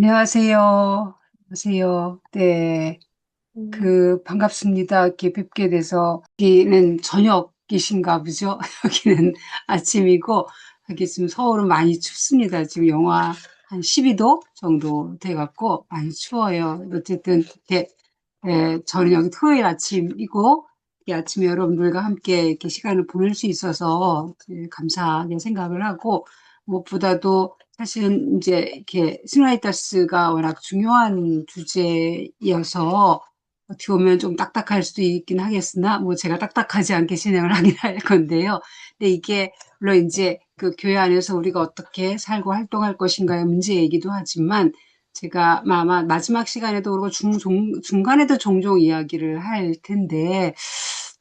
안녕하세요. 안녕하세요. 네. 음, 반갑습니다. 이렇게 뵙게 돼서. 여기는 저녁이신가 보죠? 여기는 아침이고, 여기 지금 서울은 많이 춥습니다. 지금 영하 한 12도 정도 돼갖고, 많이 추워요. 어쨌든, 이렇게, 저는 여기 토요일 아침이고, 이 아침에 여러분들과 함께 이렇게 시간을 보낼 수 있어서 감사하게 생각을 하고, 무엇보다도 사실은 이제 이렇게 시나리타스가 워낙 중요한 주제여서 어떻게 보면 좀 딱딱할 수도 있긴 하겠으나, 제가 딱딱하지 않게 진행을 하긴 할 건데요. 근데 이게, 물론 이제 그 교회 안에서 우리가 어떻게 살고 활동할 것인가의 문제이기도 하지만, 제가 아마 마지막 시간에도 그러고 중간에도 종종 이야기를 할 텐데,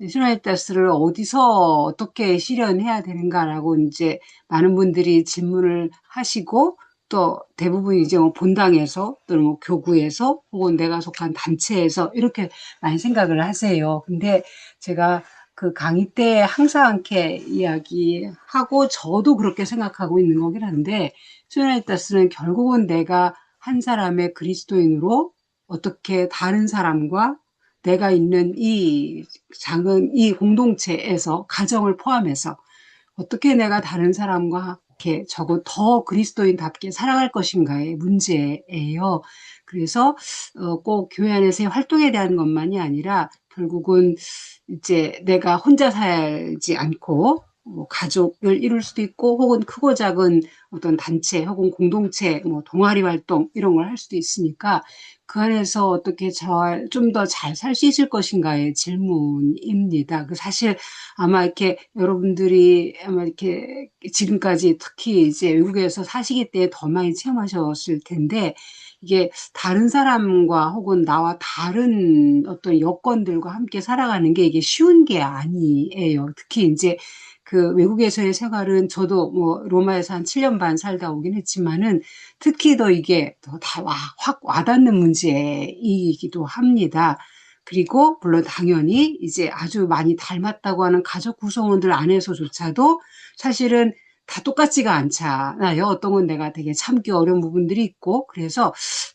시나리타스를 어디서 어떻게 실현해야 되는가라고 이제 많은 분들이 질문을 하시고, 또 대부분 이제 본당에서 또는 교구에서 혹은 내가 속한 단체에서 이렇게 많이 생각을 하세요. 근데 제가 그 강의 때 항상 이렇게 이야기하고 저도 그렇게 생각하고 있는 거긴 한데, 소나리타스는 결국은 내가 한 사람의 그리스도인으로 어떻게 다른 사람과 내가 있는 이 작은 이 공동체에서 가정을 포함해서 어떻게 내가 다른 사람과 이렇게 적어 더 그리스도인답게 살아갈 것인가의 문제예요. 그래서 꼭 교회 안에서의 활동에 대한 것만이 아니라 결국은 이제 내가 혼자 살지 않고 가족을 이룰 수도 있고 혹은 크고 작은 어떤 단체 혹은 공동체 동아리 활동 이런 걸 할 수도 있으니까 그 안에서 어떻게 좀 더 잘 살 수 있을 것인가의 질문입니다. 사실 아마 이렇게 여러분들이 아마 이렇게 지금까지 특히 이제 외국에서 사시기 때문에 더 많이 체험하셨을 텐데 이게 다른 사람과 혹은 나와 다른 어떤 여건들과 함께 살아가는 게 이게 쉬운 게 아니에요. 특히 이제 그 외국에서의 생활은 저도 로마에서 한 7년 반 살다 오긴 했지만은 특히 더 이게 확 와닿는 문제이기도 합니다. 그리고 물론 당연히 이제 아주 많이 닮았다고 하는 가족 구성원들 안에서조차도 사실은 다 똑같지가 않잖아요. 어떤 건 내가 되게 참기 어려운 부분들이 있고 그래서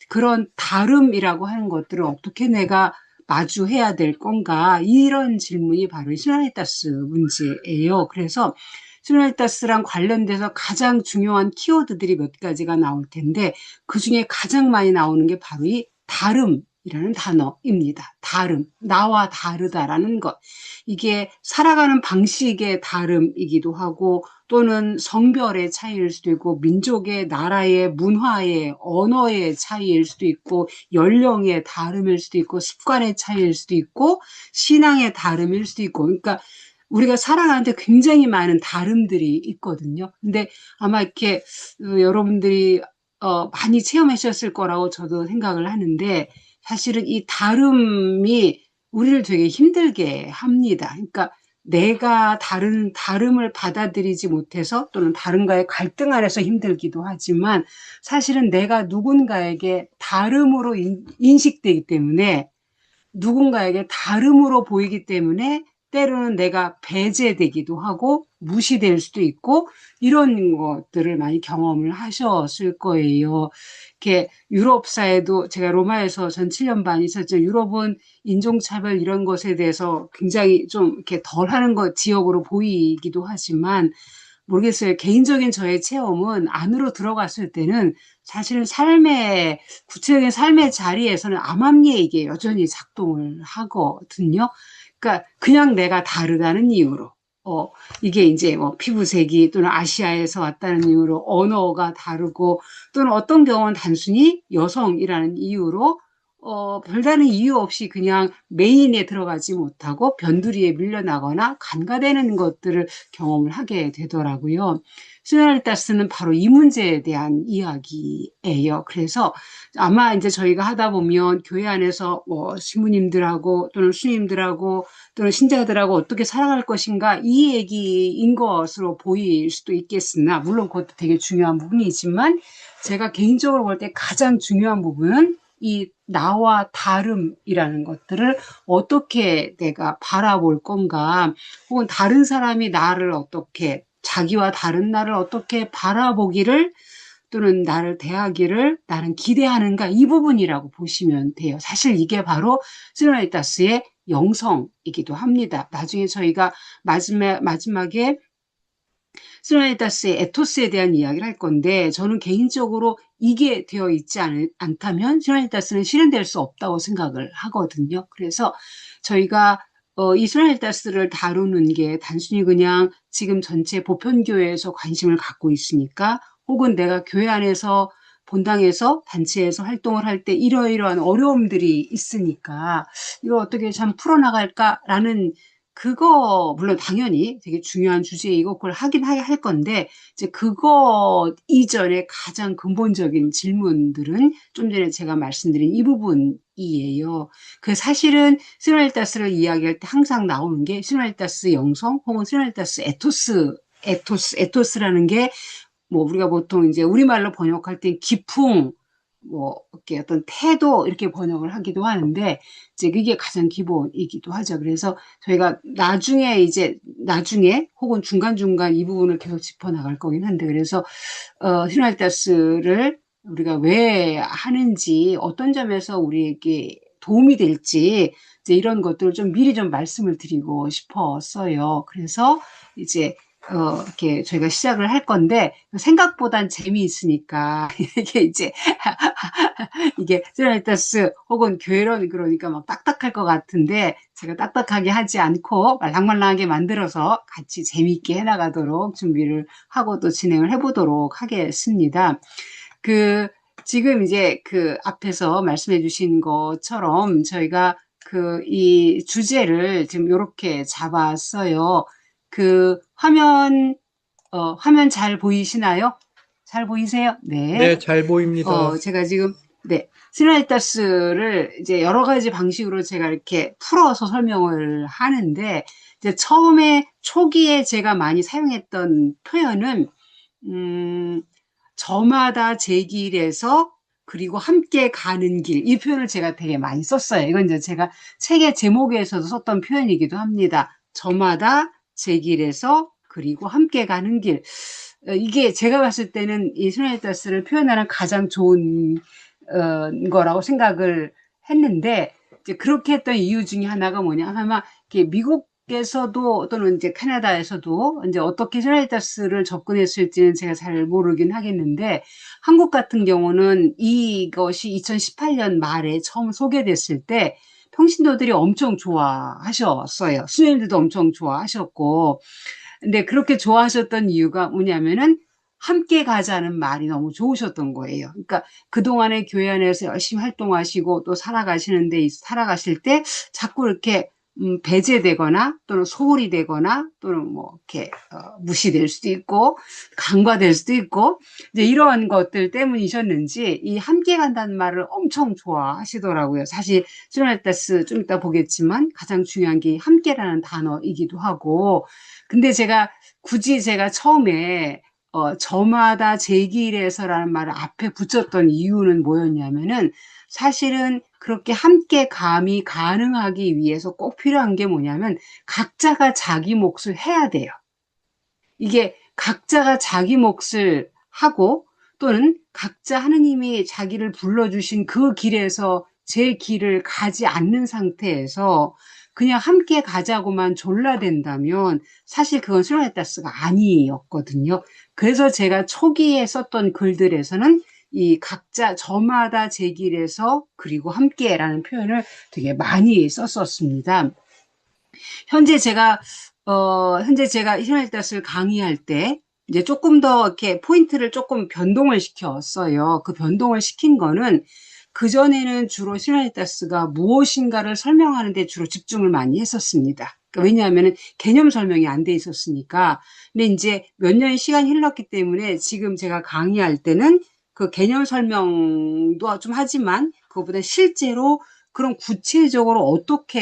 그런 다름이라고 하는 것들을 어떻게 내가 마주해야 될 건가 이런 질문이 바로 시나리타스 문제예요. 그래서 시나리타스랑 관련돼서 가장 중요한 키워드들이 몇 가지가 나올 텐데 그중에 가장 많이 나오는 게 바로 이 다름이라는 단어입니다. 다름, 나와 다르다라는 것. 이게 살아가는 방식의 다름이기도 하고 또는 성별의 차이일 수도 있고 민족의 나라의 문화의 언어의 차이일 수도 있고 연령의 다름일 수도 있고 습관의 차이일 수도 있고 신앙의 다름일 수도 있고 그러니까 우리가 살아가는데 굉장히 많은 다름들이 있거든요. 근데 아마 이렇게 여러분들이 많이 체험하셨을 거라고 저도 생각을 하는데 사실은 이 다름이 우리를 되게 힘들게 합니다. 그러니까 내가 다름을 받아들이지 못해서 또는 다른가의 갈등 안에서 힘들기도 하지만 사실은 내가 누군가에게 다름으로 인식되기 때문에 누군가에게 다름으로 보이기 때문에 때로는 내가 배제되기도 하고 무시될 수도 있고 이런 것들을 많이 경험을 하셨을 거예요. 이렇게 유럽 사회도 제가 로마에서 전 7년 반 있었죠. 유럽은 인종차별 이런 것에 대해서 굉장히 좀 이렇게 덜 하는 것 지역으로 보이기도 하지만 모르겠어요. 개인적인 저의 체험은 안으로 들어갔을 때는 사실은 구체적인 삶의 자리에서는 암암리에 이게 여전히 작동을 하거든요. 그러니까 그냥 내가 다르다는 이유로, 어, 이게 이제 피부색이 또는 아시아에서 왔다는 이유로 언어가 다르고 또는 어떤 경우는 단순히 여성이라는 이유로 별다른 이유 없이 그냥 메인에 들어가지 못하고 변두리에 밀려나거나 간과되는 것들을 경험을 하게 되더라고요. 시나리타스는 바로 이 문제에 대한 이야기예요. 그래서 아마 이제 저희가 하다 보면 교회 안에서 신부님들하고 또는 수님들하고 또는 신자들하고 어떻게 살아갈 것인가 이 얘기인 것으로 보일 수도 있겠으나 물론 그것도 되게 중요한 부분이지만 제가 개인적으로 볼 때 가장 중요한 부분은 이 나와 다름이라는 것들을 어떻게 내가 바라볼 건가, 혹은 다른 사람이 나를 어떻게, 자기와 다른 나를 어떻게 바라보기를 또는 나를 대하기를 나는 기대하는가 이 부분이라고 보시면 돼요. 사실 이게 바로 시노라이타스의 영성이기도 합니다. 나중에 저희가 마지막에 시노라이타스의 에토스에 대한 이야기를 할 건데 저는 개인적으로 이게 되어 있지 않다면 시노라이타스는 실현될 수 없다고 생각을 하거든요. 그래서 저희가 이 시노라이타스를 다루는 게 단순히 그냥 지금 전체 보편교회에서 관심을 갖고 있으니까 혹은 내가 교회 안에서 본당에서 단체에서 활동을 할 때 이러이러한 어려움들이 있으니까 이걸 어떻게 참 풀어나갈까라는 그거 물론 당연히 되게 중요한 주제이고 그걸 하긴 할 건데 이제 그거 이전에 가장 근본적인 질문들은 좀 전에 제가 말씀드린 이 부분이에요. 그 사실은 시노라이타스를 이야기할 때 항상 나오는 게 시노라이타스 영성 혹은 시노라이타스 에토스라는 게 뭐 우리가 보통 이제 우리말로 번역할 때 기풍 뭐 이렇게 어떤 태도 이렇게 번역을 하기도 하는데 이제 그게 가장 기본이기도 하죠. 그래서 저희가 나중에 혹은 중간중간 이 부분을 계속 짚어나갈 거긴 한데 그래서 시노라이타스를 우리가 왜 하는지 어떤 점에서 우리에게 도움이 될지 이제 이런 것들을 좀 미리 좀 말씀을 드리고 싶었어요. 그래서 이제 이렇게 저희가 시작을 할 건데, 생각보단 재미있으니까, 이게 이제, 이게, 시노라이타스 혹은 교회론 그러니까 막 딱딱할 것 같은데, 제가 딱딱하게 하지 않고 말랑말랑하게 만들어서 같이 재미있게 해나가도록 준비를 하고 또 진행을 해보도록 하겠습니다. 지금 이제 앞에서 말씀해 주신 것처럼 저희가 이 주제를 지금 이렇게 잡았어요. 화면 잘 보이시나요? 잘 보이세요? 네. 네, 잘 보입니다. 제가 지금, 네. 시노라이타스를 이제 여러 가지 방식으로 제가 이렇게 풀어서 설명을 하는데, 이제 초기에 제가 많이 사용했던 표현은, 저마다 제 길에서 그리고 함께 가는 길. 이 표현을 제가 되게 많이 썼어요. 이건 이제 제가 책의 제목에서도 썼던 표현이기도 합니다. 저마다 제 길에서 그리고 함께 가는 길. 이게 제가 봤을 때는 이 시노라이타스를 표현하는 가장 좋은 거라고 생각을 했는데 이제 그렇게 했던 이유 중에 하나가 뭐냐 아마 미국에서도 또는 이제 캐나다에서도 이제 어떻게 시노라이타스를 접근했을지는 제가 잘 모르긴 하겠는데 한국 같은 경우는 이것이 2018년 말에 처음 소개됐을 때 평신도들이 엄청 좋아하셨어요. 수녀님들도 엄청 좋아하셨고 근데 그렇게 좋아하셨던 이유가 뭐냐면은 함께 가자는 말이 너무 좋으셨던 거예요. 그러니까 그동안에 교회 안에서 열심히 활동하시고 또 살아가실 때 자꾸 이렇게 배제되거나 또는 소홀히 되거나 또는 뭐 이렇게 무시될 수도 있고 간과될 수도 있고 이제 이러한 것들 때문이셨는지 이 함께 간다는 말을 엄청 좋아하시더라고요. 사실 시노라이타스 좀 이따 보겠지만 가장 중요한 게 함께라는 단어이기도 하고 근데 굳이 제가 처음에 저마다 제 길에서라는 말을 앞에 붙였던 이유는 뭐였냐면은 사실은 그렇게 함께 감이 가능하기 위해서 꼭 필요한 게 뭐냐면 각자가 자기 몫을 해야 돼요. 이게 각자가 자기 몫을 하고 또는 각자 하느님이 자기를 불러주신 그 길에서 제 길을 가지 않는 상태에서 그냥 함께 가자고만 졸라댄다면 사실 그건 시노라이타스가 아니었거든요. 그래서 제가 초기에 썼던 글들에서는 이 각자 저마다 제 길에서 그리고 함께라는 표현을 되게 많이 썼었습니다. 현재 제가 시노라이타스를 강의할 때 이제 조금 더 이렇게 포인트를 조금 변동을 시켰어요. 그 변동을 시킨 거는 그전에는 주로 시노라이타스가 무엇인가를 설명하는 데 주로 집중을 많이 했었습니다. 그러니까 왜냐하면 개념 설명이 안 돼 있었으니까. 근데 이제 몇 년의 시간이 흘렀기 때문에 지금 제가 강의할 때는 그 개념 설명도 좀 하지만 그것보다 실제로 그럼 구체적으로 어떻게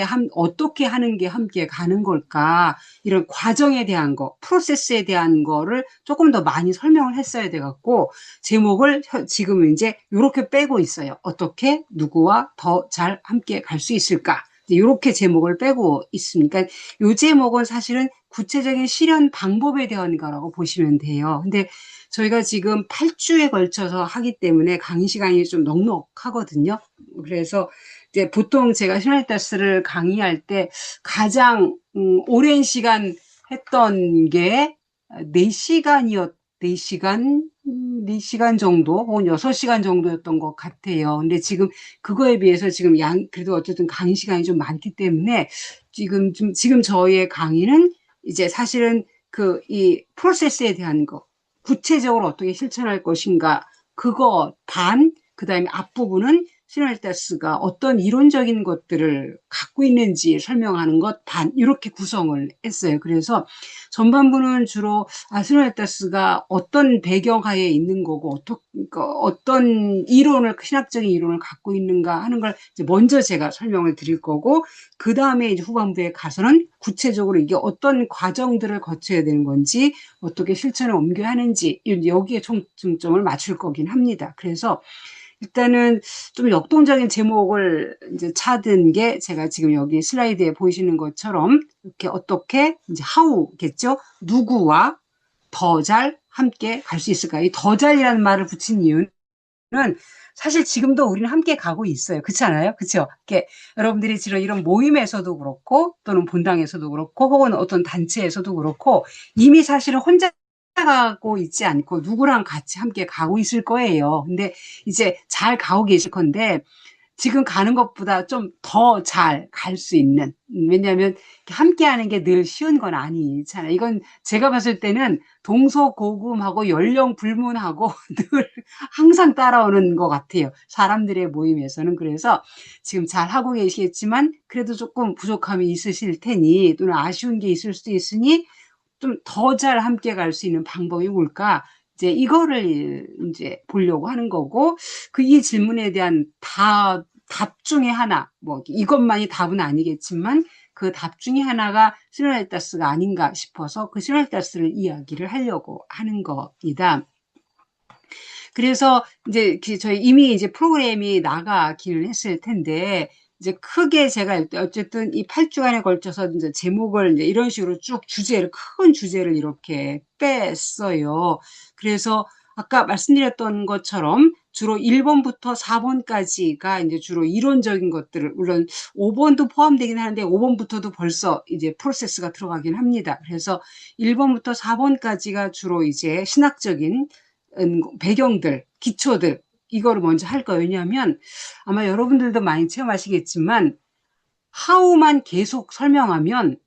하는 게 함께 가는 걸까? 이런 과정에 대한 프로세스에 대한 거를 조금 더 많이 설명을 했어야 돼갖고, 제목을 지금은 이제 이렇게 빼고 있어요. 어떻게 누구와 더 잘 함께 갈 수 있을까? 이렇게 제목을 빼고 있습니다. 그러니까 이 제목은 사실은 구체적인 실현 방법에 대한 거라고 보시면 돼요. 근데 저희가 지금 8주에 걸쳐서 하기 때문에 강의 시간이 좀 넉넉하거든요. 그래서 이제 보통 제가 시나리타스를 강의할 때 가장 오랜 시간 했던 게 4시간, 4시간 정도, 혹은 6시간 정도였던 것 같아요. 근데 지금 그거에 비해서 지금 그래도 어쨌든 강의 시간이 좀 많기 때문에 지금 저희의 강의는 이제 사실은 이 프로세스에 대한 거, 구체적으로 어떻게 실천할 것인가, 그거 그 다음에 앞부분은 시나리타스가 어떤 이론적인 것들을 갖고 있는지 설명하는 것 이렇게 구성을 했어요. 그래서 전반부는 주로 시나리타스가 어떤 배경하에 있는 거고, 어떤 신학적인 이론을 갖고 있는가 하는 걸 이제 먼저 제가 설명을 드릴 거고, 그 다음에 이제 후반부에 가서는 구체적으로 이게 어떤 과정들을 거쳐야 되는 건지, 어떻게 실천에 옮겨야 하는지, 여기에 중점을 맞출 거긴 합니다. 그래서 일단은 좀 역동적인 제목을 이제 찾은 게 제가 지금 여기 슬라이드에 보이시는 것처럼 이렇게 어떻게 이제 how겠죠? 누구와 더 잘 함께 갈 수 있을까? 이 더 잘이라는 말을 붙인 이유는 사실 지금도 우리는 함께 가고 있어요. 그렇지 않아요? 그렇죠? 이렇게 여러분들이 지금 이런 모임에서도 그렇고 또는 본당에서도 그렇고 혹은 어떤 단체에서도 그렇고 이미 사실은 혼자 가고 있지 않고 누구랑 같이 함께 가고 있을 거예요. 근데 이제 잘 가고 계실 건데 지금 가는 것보다 좀 더 잘 갈 수 있는, 왜냐하면 함께 하는 게 늘 쉬운 건 아니잖아요. 이건 제가 봤을 때는 동서고금하고 연령불문하고 늘 항상 따라오는 것 같아요. 사람들의 모임에서는. 그래서 지금 잘 하고 계시겠지만 그래도 조금 부족함이 있으실 테니 또는 아쉬운 게 있을 수도 있으니 좀 더 잘 함께 갈 수 있는 방법이 뭘까? 이제 이거를 이제 보려고 하는 거고, 이 질문에 대한 답 중에 하나, 뭐 이것만이 답은 아니겠지만 그 답 중에 하나가 시나리타스가 아닌가 싶어서 그 시나리타스를 이야기를 하려고 하는 겁니다. 그래서 이제 저희 이미 이제 프로그램이 나가기는 했을 텐데, 이제 크게 제가 어쨌든 이 8주간에 걸쳐서 이제 제목을 이제 이런 식으로 쭉 큰 주제를 이렇게 뺐어요. 그래서 아까 말씀드렸던 것처럼 주로 1번부터 4번까지가 이제 주로 이론적인 것들을, 물론 5번도 포함되긴 하는데 5번부터도 벌써 이제 프로세스가 들어가긴 합니다. 그래서 1번부터 4번까지가 주로 이제 신학적인 배경들, 기초들, 이거를 먼저 할 거예요. 왜냐하면 아마 여러분들도 많이 체험하시겠지만 how만 계속 설명하면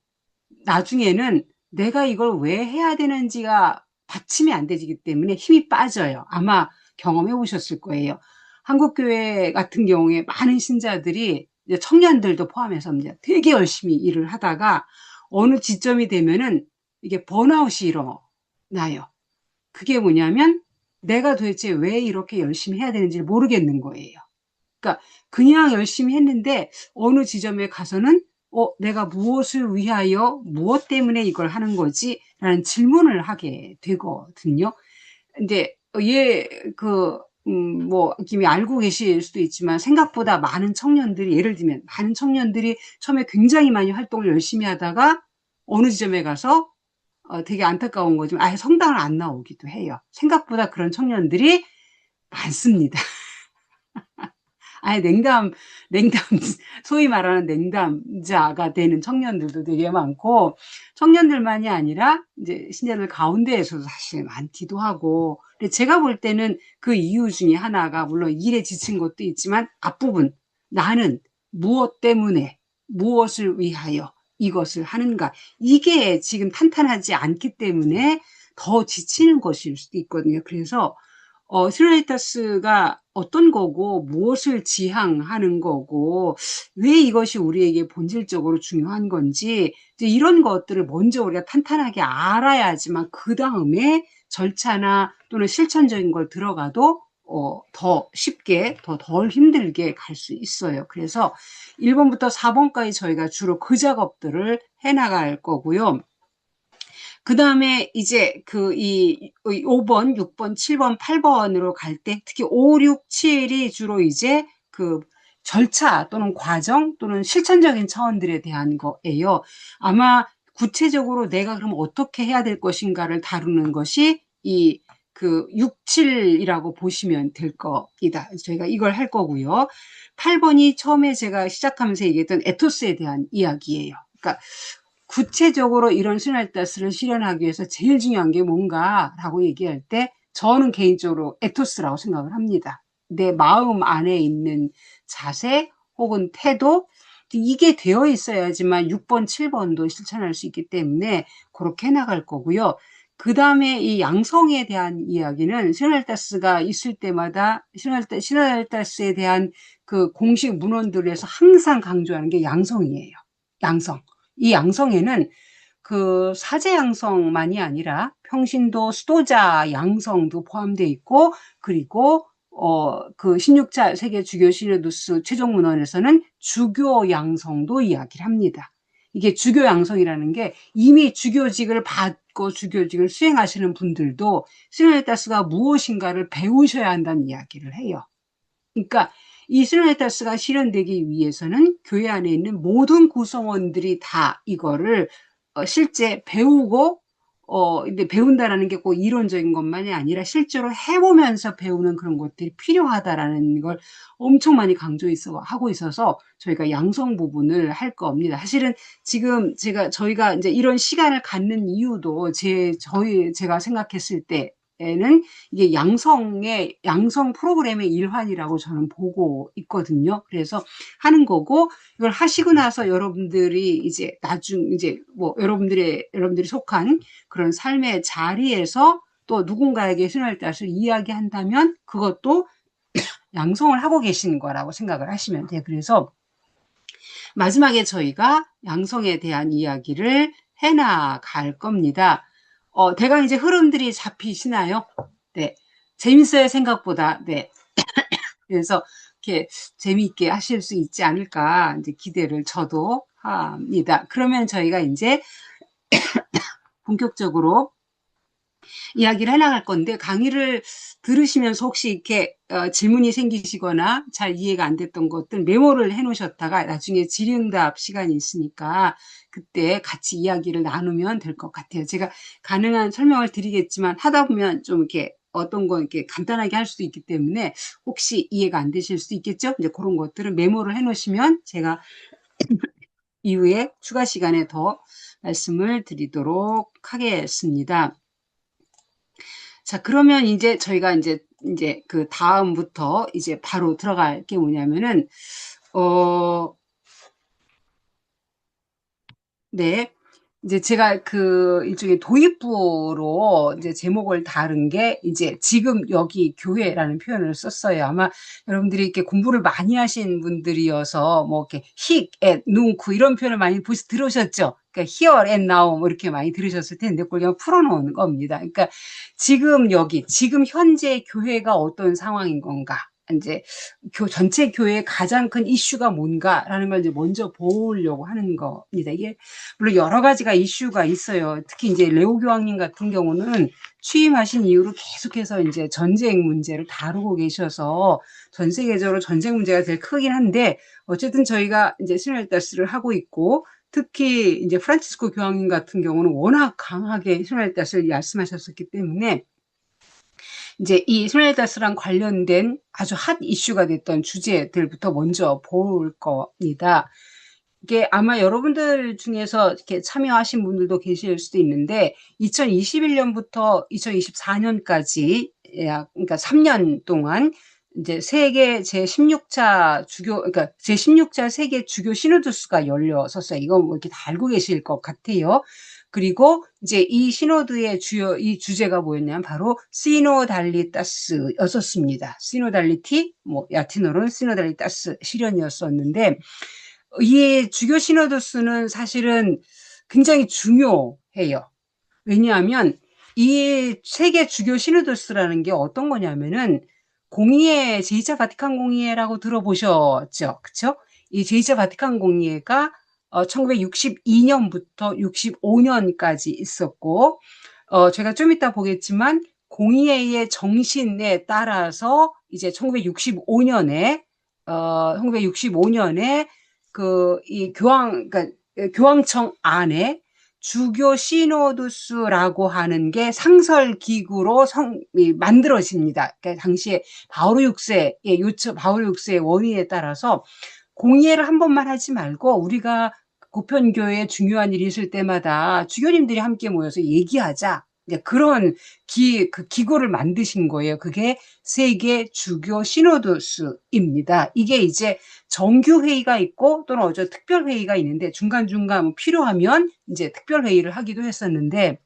나중에는 내가 이걸 왜 해야 되는지가 받침이 안 되기 때문에 힘이 빠져요. 아마 경험해 보셨을 거예요. 한국교회 같은 경우에 많은 신자들이 이제 청년들도 포함해서 이제 되게 열심히 일을 하다가 어느 지점이 되면은 이게 번아웃이 일어나요. 그게 뭐냐면 내가 도대체 왜 이렇게 열심히 해야 되는지 모르겠는 거예요. 그러니까 그냥 열심히 했는데 어느 지점에 가서는 내가 무엇을 위하여 무엇 때문에 이걸 하는 거지? 라는 질문을 하게 되거든요. 근데 뭐 이미 알고 계실 수도 있지만 생각보다 많은 청년들이, 예를 들면 많은 청년들이 처음에 굉장히 많이 활동을 열심히 하다가 어느 지점에 가서 되게 안타까운 거지만 아예 성당을 안 나오기도 해요. 생각보다 그런 청년들이 많습니다. 아예 냉담, 소위 말하는 냉담자가 되는 청년들도 되게 많고, 청년들만이 아니라 이제 신자들 가운데에서도 사실 많기도 하고, 근데 제가 볼 때는 그 이유 중에 하나가 물론 일에 지친 것도 있지만 앞부분, 나는 무엇 때문에, 무엇을 위하여 이것을 하는가. 이게 지금 탄탄하지 않기 때문에 더 지치는 것일 수도 있거든요. 그래서 시나리타스가 어떤 거고, 무엇을 지향하는 거고, 왜 이것이 우리에게 본질적으로 중요한 건지, 이제 이런 것들을 먼저 우리가 탄탄하게 알아야지만, 그 다음에 절차나 또는 실천적인 걸 들어가도, 더 쉽게, 덜 힘들게 갈 수 있어요. 그래서 1번부터 4번까지 저희가 주로 그 작업들을 해나갈 거고요. 그 다음에 이제 5번, 6번, 7번, 8번으로 갈 때 특히 5, 6, 7이 주로 이제 그 절차 또는 과정 또는 실천적인 차원들에 대한 거예요. 아마 구체적으로 내가 그럼 어떻게 해야 될 것인가를 다루는 것이 그 6, 7이라고 보시면 될 겁니다. 저희가 이걸 할 거고요. 8번이 처음에 제가 시작하면서 얘기했던 에토스에 대한 이야기예요. 그러니까 구체적으로 이런 시너지다스를 실현하기 위해서 제일 중요한 게 뭔가라고 얘기할 때 저는 개인적으로 에토스라고 생각을 합니다. 내 마음 안에 있는 자세 혹은 태도, 이게 되어 있어야지만 6번, 7번도 실천할 수 있기 때문에 그렇게 해나갈 거고요. 그 다음에 이 양성에 대한 이야기는 시너지다스가 있을 때마다 시너지다스에 대한 그 공식 문헌들에서 항상 강조하는 게 양성이에요. 양성. 이 양성에는 그 사제 양성만이 아니라 평신도, 수도자 양성도 포함되어 있고, 그리고 그 16차 세계 주교 시노도스 최종 문헌에서는 주교 양성도 이야기를 합니다. 이게 주교 양성이라는 게 이미 주교직을 받고 주교직을 수행하시는 분들도 시노니타스가 무엇인가를 배우셔야 한다는 이야기를 해요. 그러니까 이 시노니타스가 실현되기 위해서는 교회 안에 있는 모든 구성원들이 다 이거를 실제 배우고 근데 배운다라는 게 꼭 이론적인 것만이 아니라 실제로 해보면서 배우는 그런 것들이 필요하다라는 걸 엄청 많이 하고 있어서 저희가 양성 부분을 할 겁니다. 사실은 지금 저희가 이제 이런 시간을 갖는 이유도 제가 생각했을 때에는 이게 양성 프로그램의 일환이라고 저는 보고 있거든요. 그래서 하는 거고, 이걸 하시고 나서 여러분들이 이제 여러분들이 속한 그런 삶의 자리에서 또 누군가에게 시너지다스를 이야기한다면 그것도 양성을 하고 계신 거라고 생각을 하시면 돼요. 그래서 마지막에 저희가 양성에 대한 이야기를 해나갈 겁니다. 대강 이제 흐름들이 잡히시나요? 네. 재밌어요, 생각보다. 네. 그래서 이렇게 재미있게 하실 수 있지 않을까 이제 기대를 저도 합니다. 그러면 저희가 이제 본격적으로 이야기를 해나갈 건데, 강의를 들으시면서 혹시 이렇게 질문이 생기시거나 잘 이해가 안 됐던 것들 메모를 해놓으셨다가 나중에 질의응답 시간이 있으니까 그때 같이 이야기를 나누면 될 것 같아요. 제가 가능한 설명을 드리겠지만 하다 보면 좀 이렇게 어떤 건 이렇게 간단하게 할 수도 있기 때문에 혹시 이해가 안 되실 수도 있겠죠? 이제 그런 것들은 메모를 해놓으시면 제가 이후에 추가 시간에 더 말씀을 드리도록 하겠습니다. 자, 그러면 이제 저희가 이제 그 다음부터 이제 바로 들어갈 게 뭐냐면은, 네. 이제 제가 그 일종의 도입부로 이제 제목을 다룬 게 이제 지금 여기 교회라는 표현을 썼어요. 아마 여러분들이 이렇게 공부를 많이 하신 분들이어서 뭐 이렇게 hic et nunc 이런 표현을 많이 들으셨죠? 그러니까 here and now 뭐 이렇게 많이 들으셨을 텐데 그걸 그냥 풀어놓은 겁니다. 그러니까 지금 현재 교회가 어떤 상황인 건가? 이제 전체 교회의 가장 큰 이슈가 뭔가라는 걸 이제 먼저 보려고 하는 겁니다. 이게 물론 여러 가지가 이슈가 있어요. 특히 이제 레오 교황님 같은 경우는 취임하신 이후로 계속해서 이제 전쟁 문제를 다루고 계셔서 전 세계적으로 전쟁 문제가 제일 크긴 한데, 어쨌든 저희가 이제 시노니다스를 하고 있고, 특히 이제 프란치스코 교황님 같은 경우는 워낙 강하게 시노니다스를 말씀하셨었기 때문에 이제 이 시노니다스랑 관련된 아주 핫 이슈가 됐던 주제들부터 먼저 볼 겁니다. 이게 아마 여러분들 중에서 이렇게 참여하신 분들도 계실 수도 있는데 2021년부터 2024년까지 그러니까 3년 동안 이제 세계 제16차 그러니까 제16차 세계 주교 시노드스가 열렸었어요. 이건 뭐 이렇게 다 알고 계실 것 같아요. 그리고 이제 이 시노드의 이 주제가 뭐였냐면 바로 시노달리타스였었습니다. 시노달리티, 뭐 야티노로는 시노달리타스 실현이었었는데, 이 주교 시노도스는 사실은 굉장히 중요해요. 왜냐하면 이 세계 주교 시노도스라는 게 어떤 거냐면은 공의회, 제2차 바티칸 공의회라고 들어보셨죠? 그쵸? 이 제2차 바티칸 공의회가 1962년부터 65년까지 있었고, 제가 좀 이따 보겠지만 공의회의 정신에 따라서 이제 1965년에 이 그러니까 교황청 안에 주교 시노두스라고 하는 게 상설 기구로 만들어집니다. 그러니까 당시에 바오로 6세의 바오로 6세의 원의에 따라서 공의회를 한 번만 하지 말고 우리가 보편교회에 중요한 일이 있을 때마다 주교님들이 함께 모여서 얘기하자. 그런 기구를 만드신 거예요. 그게 세계 주교 시노두스입니다. 이게 이제 정규회의가 있고 또는 특별회의가 있는데 중간중간 필요하면 이제 특별회의를 하기도 했었는데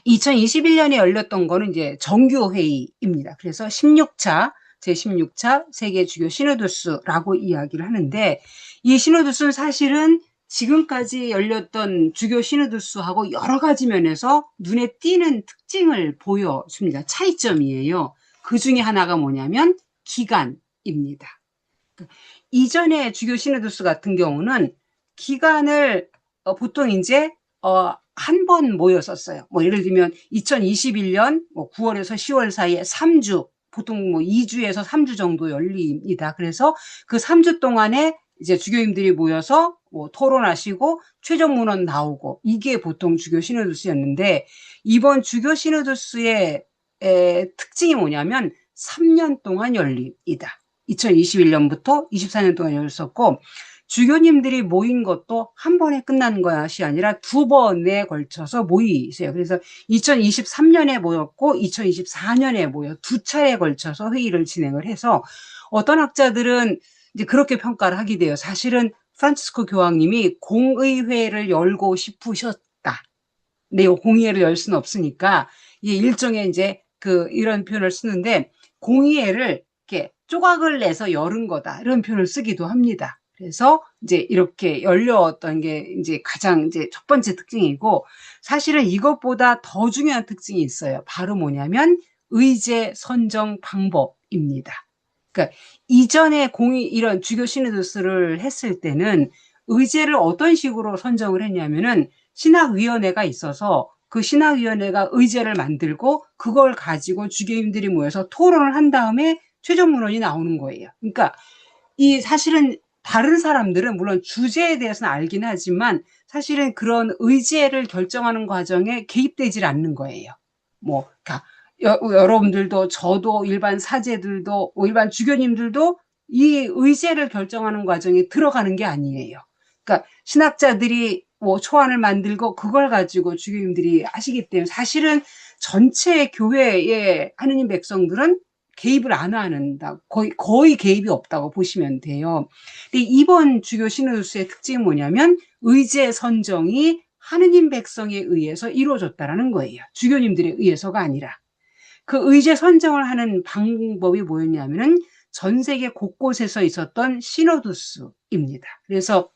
2021년에 열렸던 거는 이제 정규회의입니다. 그래서 16차, 제16차 세계 주교 시노두스라고 이야기를 하는데 이 시노두스는 사실은 지금까지 열렸던 주교 시노두스하고 여러 가지 면에서 눈에 띄는 특징을 보여줍니다. 차이점이에요. 그 중에 하나가 뭐냐면 기간입니다. 이전에 주교 시노두스 같은 경우는 기간을 보통 이제 한 번 모였었어요. 뭐 예를 들면 2021년 9월에서 10월 사이에 3주, 보통 2주에서 3주 정도 열립니다. 그래서 그 3주 동안에 이제 주교님들이 모여서 토론하시고 최종 문헌 나오고 이게 보통 주교 시노두스였는데 이번 주교 시노두스의 특징이 뭐냐면 3년 동안 열립니다. 2021년부터 24년 동안 열렸었고 주교님들이 모인 것도 한 번에 끝난 것이 아니라 두 번에 걸쳐서 모이세요. 그래서 2023년에 모였고 2024년에 모여 두 차례에 걸쳐서 회의를 진행을 해서 어떤 학자들은 이제 그렇게 평가를 하게 돼요. 사실은 프란치스코 교황님이 공의회를 열고 싶으셨다. 근데 이 공의회를 열 수는 없으니까 이 일종의 이제 이런 표현을 쓰는데 공의회를 이렇게 조각을 내서 열은 거다. 이런 표현을 쓰기도 합니다. 그래서 이제 이렇게 열렸던 게 이제 가장 이제 첫 번째 특징이고 사실은 이것보다 더 중요한 특징이 있어요. 바로 뭐냐면 의제 선정 방법입니다. 그러니까 이전에 이런 주교 시노두스를 했을 때는 의제를 어떤 식으로 선정을 했냐면은 신학위원회가 있어서 그 신학위원회가 의제를 만들고 그걸 가지고 주교님들이 모여서 토론을 한 다음에 최종 문헌이 나오는 거예요. 그러니까 이 사실은 다른 사람들은 물론 주제에 대해서는 알긴 하지만 사실은 그런 의제를 결정하는 과정에 개입되질 않는 거예요. 그러니까 여러분들도 저도 일반 사제들도 일반 주교님들도 이 의제를 결정하는 과정에 들어가는 게 아니에요. 그러니까 신학자들이 초안을 만들고 그걸 가지고 주교님들이 하시기 때문에 사실은 전체 교회의 하느님 백성들은 개입을 안 한다. 거의 개입이 없다고 보시면 돼요. 근데 이번 주교 시노두스의 특징이 뭐냐면 의제 선정이 하느님 백성에 의해서 이루어졌다라는 거예요. 주교님들에 의해서가 아니라. 그 의제 선정을 하는 방법이 뭐였냐면은 전 세계 곳곳에서 있었던 시노두스입니다. 그래서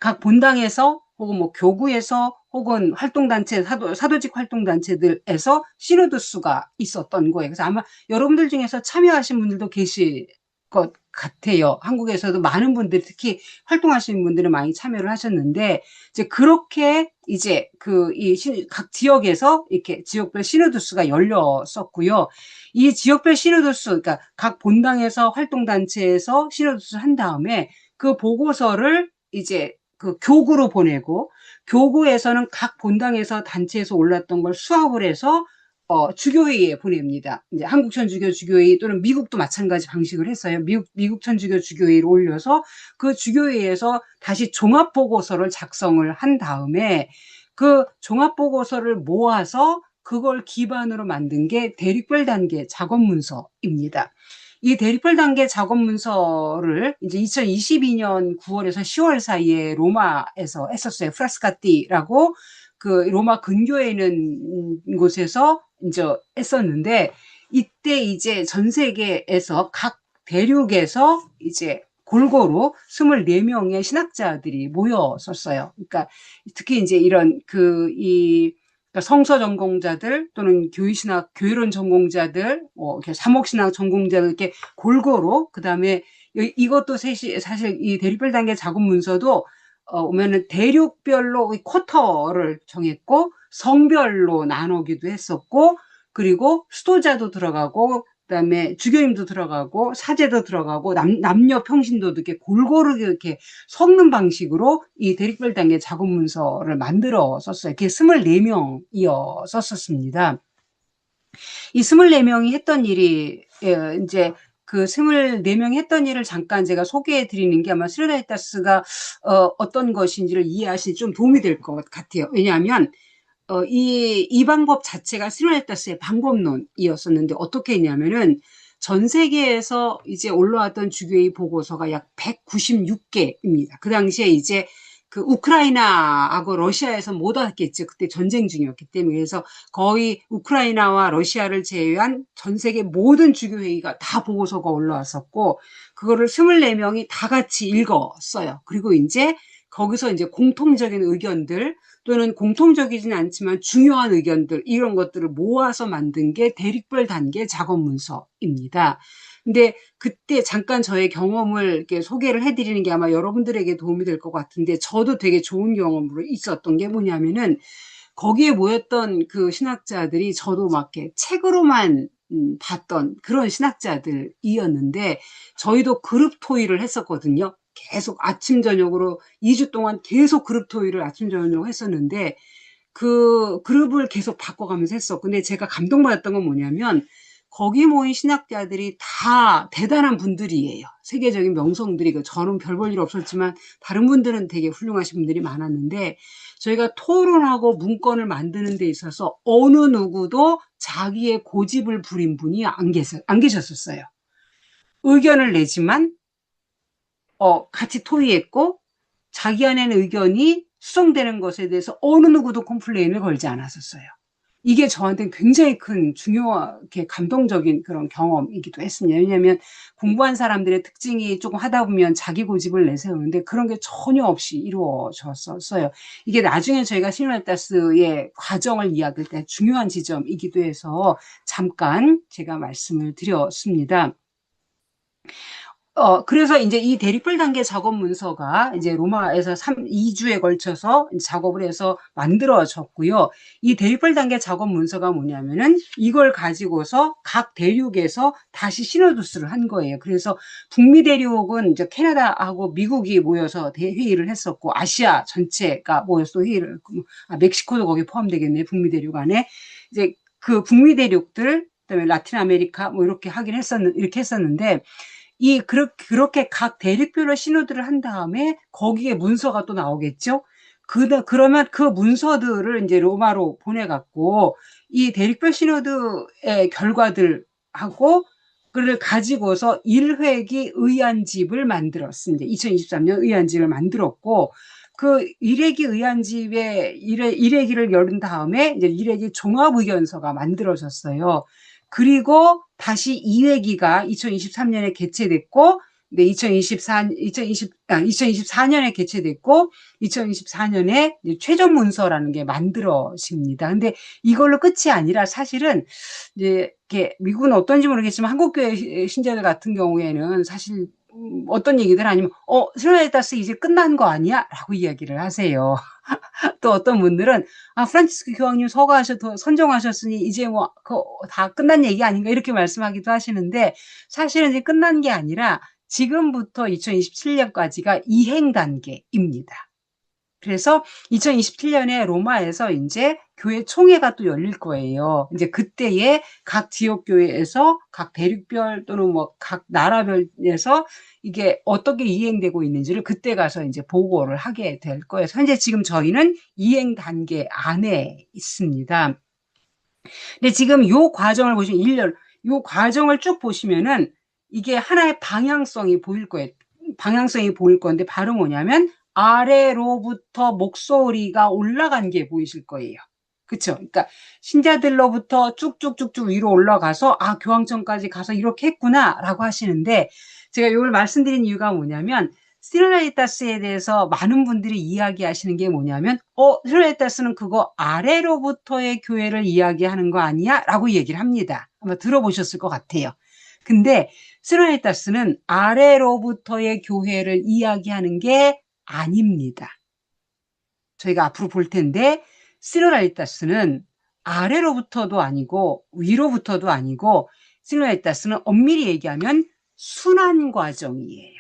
각 본당에서 혹은 교구에서 혹은 활동단체, 사도직 활동단체들에서 시노두스가 있었던 거예요. 그래서 아마 여러분들 중에서 참여하신 분들도 계실 것 같아요. 한국에서도 많은 분들이 특히 활동하시는 분들은 많이 참여를 하셨는데 이제 그렇게 이제 각 지역에서 이렇게 지역별 시노두스가 열렸었고요. 이 지역별 시노두스, 그러니까 각 본당에서 활동단체에서 시노두스 한 다음에 그 보고서를 이제 교구로 보내고 교구에서는 각 본당에서 단체에서 올랐던 걸 수합을 해서 주교회의에 보냅니다. 이제 한국천주교 주교회의 또는 미국도 마찬가지 방식을 했어요. 미국 천주교 주교회의를 올려서 그 주교회의에서 다시 종합보고서를 작성을 한 다음에 그 종합보고서를 모아서 그걸 기반으로 만든 게 대립별 단계 작업문서입니다. 이 대립별 단계 작업 문서를 이제 2022년 9월에서 10월 사이에 로마에서 했었어요. 프라스카티라고 로마 근교에 있는 곳에서 이제 했었는데 이때 이제 전 세계에서 각 대륙에서 이제 골고루 24명의 신학자들이 모였었어요. 그러니까 특히 이제 이런 그러니까 성서 전공자들 또는 교의신학, 교회론 전공자들, 사목신학 전공자들 이렇게 골고루 그다음에 이것도 사실 이 대립별 단계 작업 문서도 오면은 대륙별로 쿼터를 정했고 성별로 나누기도 했었고 그리고 수도자도 들어가고 그다음에 주교님도 들어가고 사제도 들어가고 남녀 평신도도 이렇게 골고루 이렇게 섞는 방식으로 이 대립별 단계 작업 문서를 만들어 썼어요. 이게 24명이어 썼었습니다. 이 24명이 했던 일이 이제 그 24명이 했던 일을 잠깐 제가 소개해 드리는 게 아마 시라다이타스가 어떤 것인지를 이해하시는 좀 도움이 될 것 같아요. 왜냐하면 이 방법 자체가 시라다이타스의 방법론이었었는데 어떻게 했냐면은 전 세계에서 이제 올라왔던 주교의 보고서가 약 196개입니다. 그 당시에 이제 그 우크라이나하고 러시아에서 못 왔겠죠. 그때 전쟁 중이었기 때문에. 그래서 거의 우크라이나와 러시아를 제외한 전 세계 모든 주교회의가 다 보고서가 올라왔었고, 그거를 24명이 다 같이 읽었어요. 그리고 이제 거기서 이제 공통적인 의견들 또는 공통적이진 않지만 중요한 의견들 이런 것들을 모아서 만든 게 대립별 단계 작업 문서입니다. 근데 그때 잠깐 저의 경험을 이렇게 소개를 해드리는 게 아마 여러분들에게 도움이 될 것 같은데 저도 되게 좋은 경험으로 있었던 게 뭐냐면은 거기에 모였던 그 신학자들이 저도 막 이렇게 책으로만 봤던 그런 신학자들이었는데 저희도 그룹 토의를 했었거든요. 계속 아침 저녁으로 2주 동안 계속 그룹 토의를 아침 저녁으로 했었는데 그 그룹을 계속 바꿔가면서 했어. 근데 제가 감동받았던 건 뭐냐면 거기 모인 신학자들이 다 대단한 분들이에요. 세계적인 명성들이. 저는 별 볼 일 없었지만 다른 분들은 되게 훌륭하신 분들이 많았는데 저희가 토론하고 문건을 만드는 데 있어서 어느 누구도 자기의 고집을 부린 분이 안 계셨었어요. 의견을 내지만 같이 토의했고 자기 안에는 의견이 수정되는 것에 대해서 어느 누구도 컴플레인을 걸지 않았었어요. 이게 저한테는 굉장히 큰 중요하게 감동적인 그런 경험이기도 했습니다. 왜냐하면 공부한 사람들의 특징이 조금 하다 보면 자기 고집을 내세우는데 그런 게 전혀 없이 이루어졌었어요. 이게 나중에 저희가 시노다스의 과정을 이야기할 때 중요한 지점이기도 해서 잠깐 제가 말씀을 드렸습니다. 그래서 이제 이 대립별 단계 작업 문서가 이제 로마에서 2주에 걸쳐서 작업을 해서 만들어졌고요. 이 대립별 단계 작업 문서가 뭐냐면은 이걸 가지고서 각 대륙에서 다시 시노도스를 한 거예요. 그래서 북미 대륙은 이제 캐나다하고 미국이 모여서 회의를 했었고 아시아 전체가 모여서 회의를, 멕시코도 거기 포함되겠네요. 북미 대륙 안에. 이제 그 북미 대륙들, 그다음에 라틴 아메리카 뭐 이렇게 이렇게 했었는데 그렇게 각 대륙별로 신호들을 한 다음에 거기에 문서가 또 나오겠죠? 그러면 그 문서들을 이제 로마로 보내갖고 이 대륙별 신호드의 결과들하고 그를 가지고서 1회기 의안집을 만들었습니다. 2023년 의안집을 만들었고 그 1회기 의안집의 1회기를 열은 다음에 이제 1회기 종합의견서가 만들어졌어요. 그리고 다시 2회기가 2023년에 개최됐고, 네, 2024년에 개최됐고, 2024년에 최종 문서라는 게 만들어집니다. 근데 이걸로 끝이 아니라 사실은 이제 이렇게 미국은 어떤지 모르겠지만 한국교회 신자들 같은 경우에는 사실 어떤 얘기들 아니면 시노다이타스 이제 끝난 거 아니야? 라고 이야기를 하세요. 또 어떤 분들은 프란치스코 교황님 선정하셨으니 이제 뭐 다 끝난 얘기 아닌가 이렇게 말씀하기도 하시는데 사실은 이제 끝난 게 아니라 지금부터 2027년까지가 이행 단계입니다. 그래서 2027년에 로마에서 이제 교회 총회가 또 열릴 거예요. 이제 그때에 각 지역 교회에서 각 대륙별 또는 뭐 각 나라별에서 이게 어떻게 이행되고 있는지를 그때 가서 이제 보고를 하게 될 거예요. 현재 지금 저희는 이행 단계 안에 있습니다. 근데 지금 요 과정을 보시면 요 과정을 쭉 보시면은 이게 하나의 방향성이 보일 거예요. 방향성이 보일 건데 바로 뭐냐면 아래로부터 목소리가 올라간 게 보이실 거예요. 그쵸? 그러니까 신자들로부터 쭉쭉쭉쭉 위로 올라가서 교황청까지 가서 이렇게 했구나라고 하시는데 제가 이걸 말씀드린 이유가 뭐냐면 시노다이타스에 대해서 많은 분들이 이야기하시는 게 뭐냐면 시노다이타스는 그거 아래로부터의 교회를 이야기하는 거 아니야? 라고 얘기를 합니다. 아마 들어보셨을 것 같아요. 근데 시노다이타스는 아래로부터의 교회를 이야기하는 게 아닙니다. 저희가 앞으로 볼 텐데 시노다이타스는 아래로부터도 아니고 위로부터도 아니고 시노라이타스는 엄밀히 얘기하면 순환 과정이에요.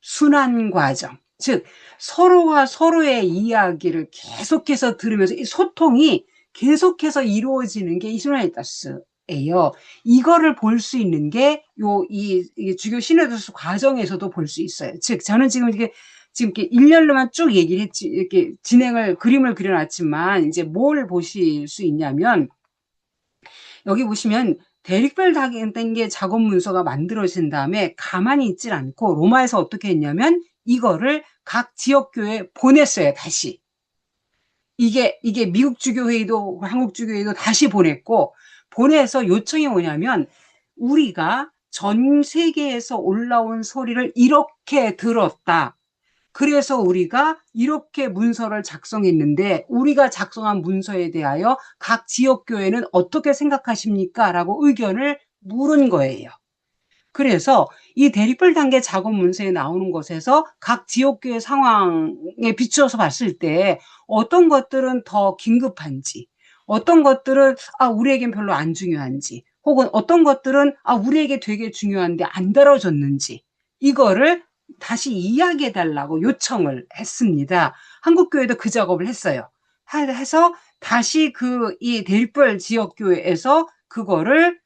순환 과정. 즉 서로가 서로의 이야기를 계속해서 들으면서 이 소통이 계속해서 이루어지는 게 이 시노라이타스예요. 이거를 볼 수 있는 게 이 주교 시노도스 과정에서도 볼 수 있어요. 즉 저는 지금 이렇게 일렬로만 쭉 얘기를 했지, 이렇게 그림을 그려놨지만, 이제 뭘 보실 수 있냐면, 여기 보시면, 대립별 단계 작업 문서가 만들어진 다음에 가만히 있질 않고, 로마에서 어떻게 했냐면, 이거를 각 지역교회에 보냈어요, 다시. 이게 미국 주교회의도, 한국 주교회의도 다시 보냈고, 보내서 요청이 뭐냐면, 우리가 전 세계에서 올라온 소리를 이렇게 들었다. 그래서 우리가 이렇게 문서를 작성했는데 우리가 작성한 문서에 대하여 각 지역교회는 어떻게 생각하십니까? 라고 의견을 물은 거예요. 그래서 이 대립별 단계 작업 문서에 나오는 것에서 각 지역교회 상황에 비추어서 봤을 때 어떤 것들은 더 긴급한지, 어떤 것들은 우리에겐 별로 안 중요한지, 혹은 어떤 것들은 우리에게 되게 중요한데 안 다뤄졌는지, 이거를 다시 이야기해달라고 요청을 했습니다. 한국교회도 그 작업을 했어요. 해서 다시 이 대립별 지역교회에서 그거를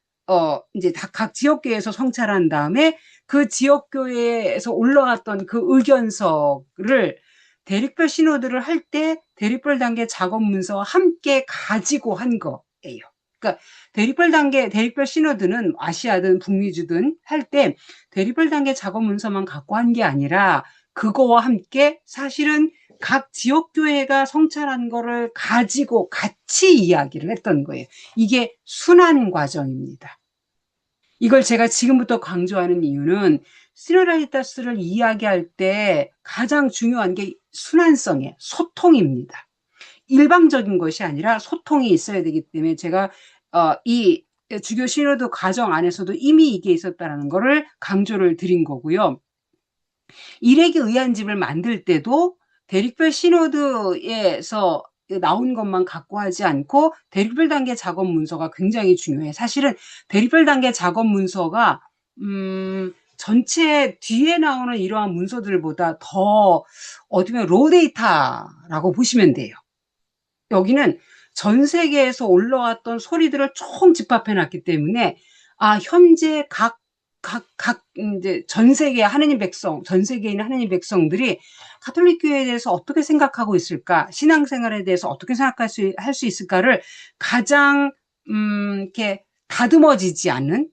이제 각 지역교회에서 성찰한 다음에 그 지역교회에서 올라갔던 그 의견서를 대립별 신호들을 할 때 대립별 단계 작업 문서와 함께 가지고 한 거예요. 그러니까 대립별 신호들은 아시아든 북미주든 할 때 대립별 단계 작업 문서만 갖고 한 게 아니라 그거와 함께 사실은 각 지역교회가 성찰한 거를 가지고 같이 이야기를 했던 거예요. 이게 순환 과정입니다. 이걸 제가 지금부터 강조하는 이유는 시노라이타스를 이야기할 때 가장 중요한 게 순환성이에요. 소통입니다. 일방적인 것이 아니라 소통이 있어야 되기 때문에 제가 이 주교 시노드 과정 안에서도 이미 이게 있었다는 거를 강조를 드린 거고요. 일액에 의한 집을 만들 때도 대립별 시노드에서 나온 것만 갖고 하지 않고 대립별 단계 작업 문서가 굉장히 중요해요. 사실은 대립별 단계 작업 문서가 전체 뒤에 나오는 이러한 문서들보다 더 어떻게 보면 로 데이터라고 보시면 돼요. 여기는 전 세계에서 올라왔던 소리들을 총 집합해 놨기 때문에 현재 이제 전 세계 하느님 백성, 전 세계에 있는 하느님 백성들이 가톨릭 교회에 대해서 어떻게 생각하고 있을까, 신앙생활에 대해서 어떻게 할 수 있을까를 가장 이렇게 다듬어지지 않는,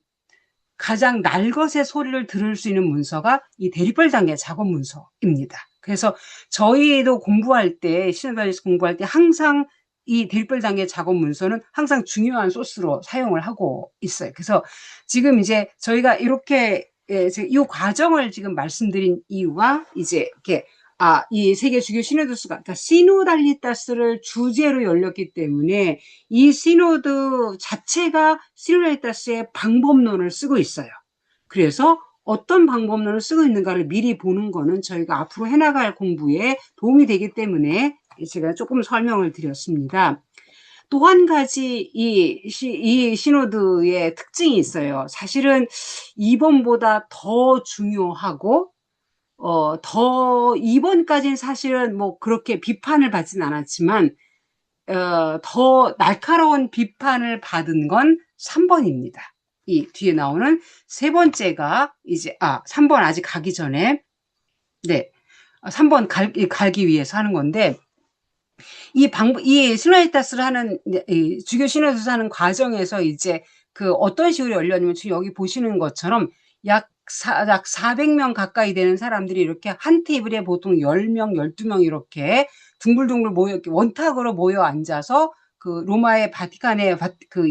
가장 날것의 소리를 들을 수 있는 문서가 이 대립별 단계 작업 문서입니다. 그래서 저희도 공부할 때, 시노다리스 공부할 때 항상 이 대립별 단계 작업 문서는 항상 중요한 소스로 사용을 하고 있어요. 그래서 지금 이제 저희가 이렇게 이 과정을 지금 말씀드린 이유와 이제 이렇게 이 세계 주교 시노도스가, 그러니까 시노달리타스를 주제로 열렸기 때문에 이 시노드 자체가 시노달리타스의 방법론을 쓰고 있어요. 그래서 어떤 방법론을 쓰고 있는가를 미리 보는 거는 저희가 앞으로 해나갈 공부에 도움이 되기 때문에 제가 조금 설명을 드렸습니다. 또 한 가지 이 시노드의 특징이 있어요. 사실은 이번보다 더 중요하고 이번까지는 사실은 뭐 그렇게 비판을 받진 않았지만 더 날카로운 비판을 받은 건 3번입니다. 이 뒤에 나오는 세 번째가 이제 3번 아직 가기 전에 3번 갈기 위해서 하는 건데, 이 시노다리타스를 하는, 주교 시노다리스 하는 과정에서 이제 어떤 식으로 열렸냐면, 지금 여기 보시는 것처럼 약 400명 가까이 되는 사람들이 이렇게 한 테이블에 보통 10명, 12명 이렇게 둥글둥글 모여, 원탁으로 모여 앉아서 로마의 바티칸의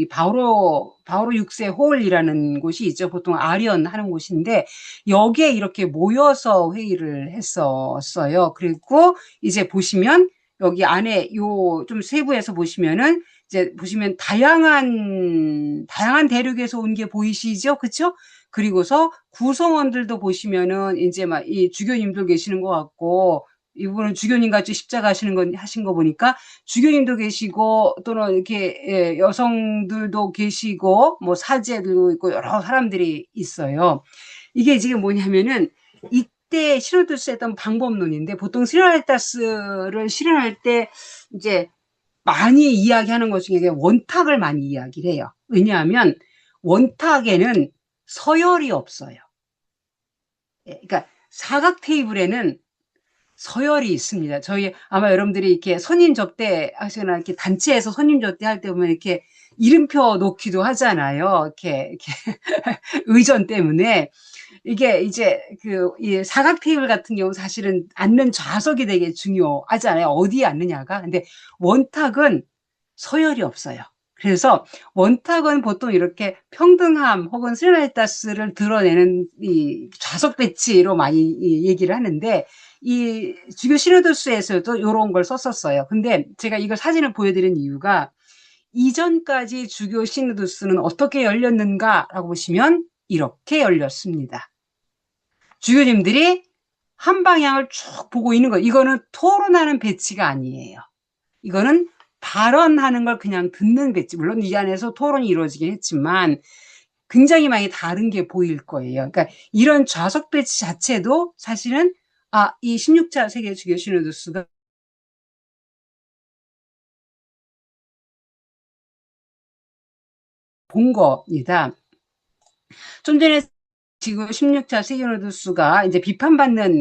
바오로 6세 홀이라는 곳이 있죠. 보통 아리언 하는 곳인데, 여기에 이렇게 모여서 회의를 했었어요. 그리고 이제 보시면, 여기 안에 좀 세부에서 보시면은, 이제 보시면 다양한 대륙에서 온 게 보이시죠? 그쵸? 그리고서 구성원들도 보시면은 이제 막 이 주교님들 계시는 것 같고, 이분은 주교님 같이 십자가 하신 거 보니까 주교님도 계시고 또는 이렇게 예, 여성들도 계시고 뭐 사제들도 있고 여러 사람들이 있어요. 이게 지금 뭐냐면은 이때 시노도스 했던 방법론인데 보통 시노달타스를 실현할 때 이제 많이 이야기하는 것 중에 원탁을 많이 이야기를 해요. 왜냐하면 원탁에는 서열이 없어요. 그러니까 사각 테이블에는 서열이 있습니다. 저희 아마 여러분들이 이렇게 손님 접대하시거나 이렇게 단체에서 손님 접대할 때 보면 이렇게 이름표 놓기도 하잖아요. 이렇게 의전 때문에 이게 이제 이 사각 테이블 같은 경우 사실은 앉는 좌석이 되게 중요하잖아요. 어디에 앉느냐가. 근데 원탁은 서열이 없어요. 그래서 원탁은 보통 이렇게 평등함 혹은 스레나리타스를 드러내는 이 좌석 배치로 많이 얘기를 하는데 이 주교 시노도스에서도 이런 걸 썼었어요. 근데 제가 이걸 사진을 보여드린 이유가 이전까지 주교 시노도스는 어떻게 열렸는가라고 보시면 이렇게 열렸습니다. 주교님들이 한 방향을 쭉 보고 있는 거예요. 이거는 토론하는 배치가 아니에요. 이거는 발언하는 걸 그냥 듣는 배치. 물론 이 안에서 토론이 이루어지긴 했지만 굉장히 많이 다른 게 보일 거예요. 그러니까 이런 좌석 배치 자체도 사실은 이 16차 세계 주교 시노도스가 본 겁니다. 좀 전에 지금 16차 세계시노도스가 이제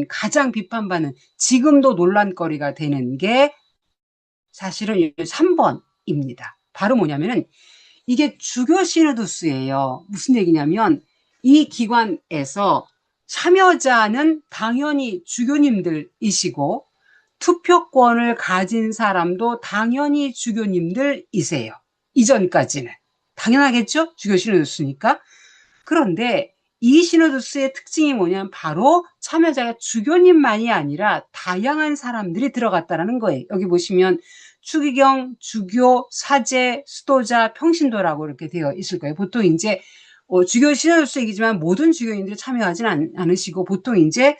가장 비판받는 지금도 논란거리가 되는 게 사실은 3번입니다. 바로 뭐냐면은 이게 주교 시노도스예요. 무슨 얘기냐면 이 기관에서 참여자는 당연히 주교님들이시고 투표권을 가진 사람도 당연히 주교님들이세요. 이전까지는. 당연하겠죠? 주교 시노도스니까. 그런데 이 시노도스의 특징이 뭐냐면 바로 참여자가 주교님만이 아니라 다양한 사람들이 들어갔다는 거예요. 여기 보시면 추기경, 주교, 사제, 수도자, 평신도라고 이렇게 되어 있을 거예요. 보통 이제 주교 시노도스 얘기지만 모든 주교인들이 참여하지는 않으시고 보통 이제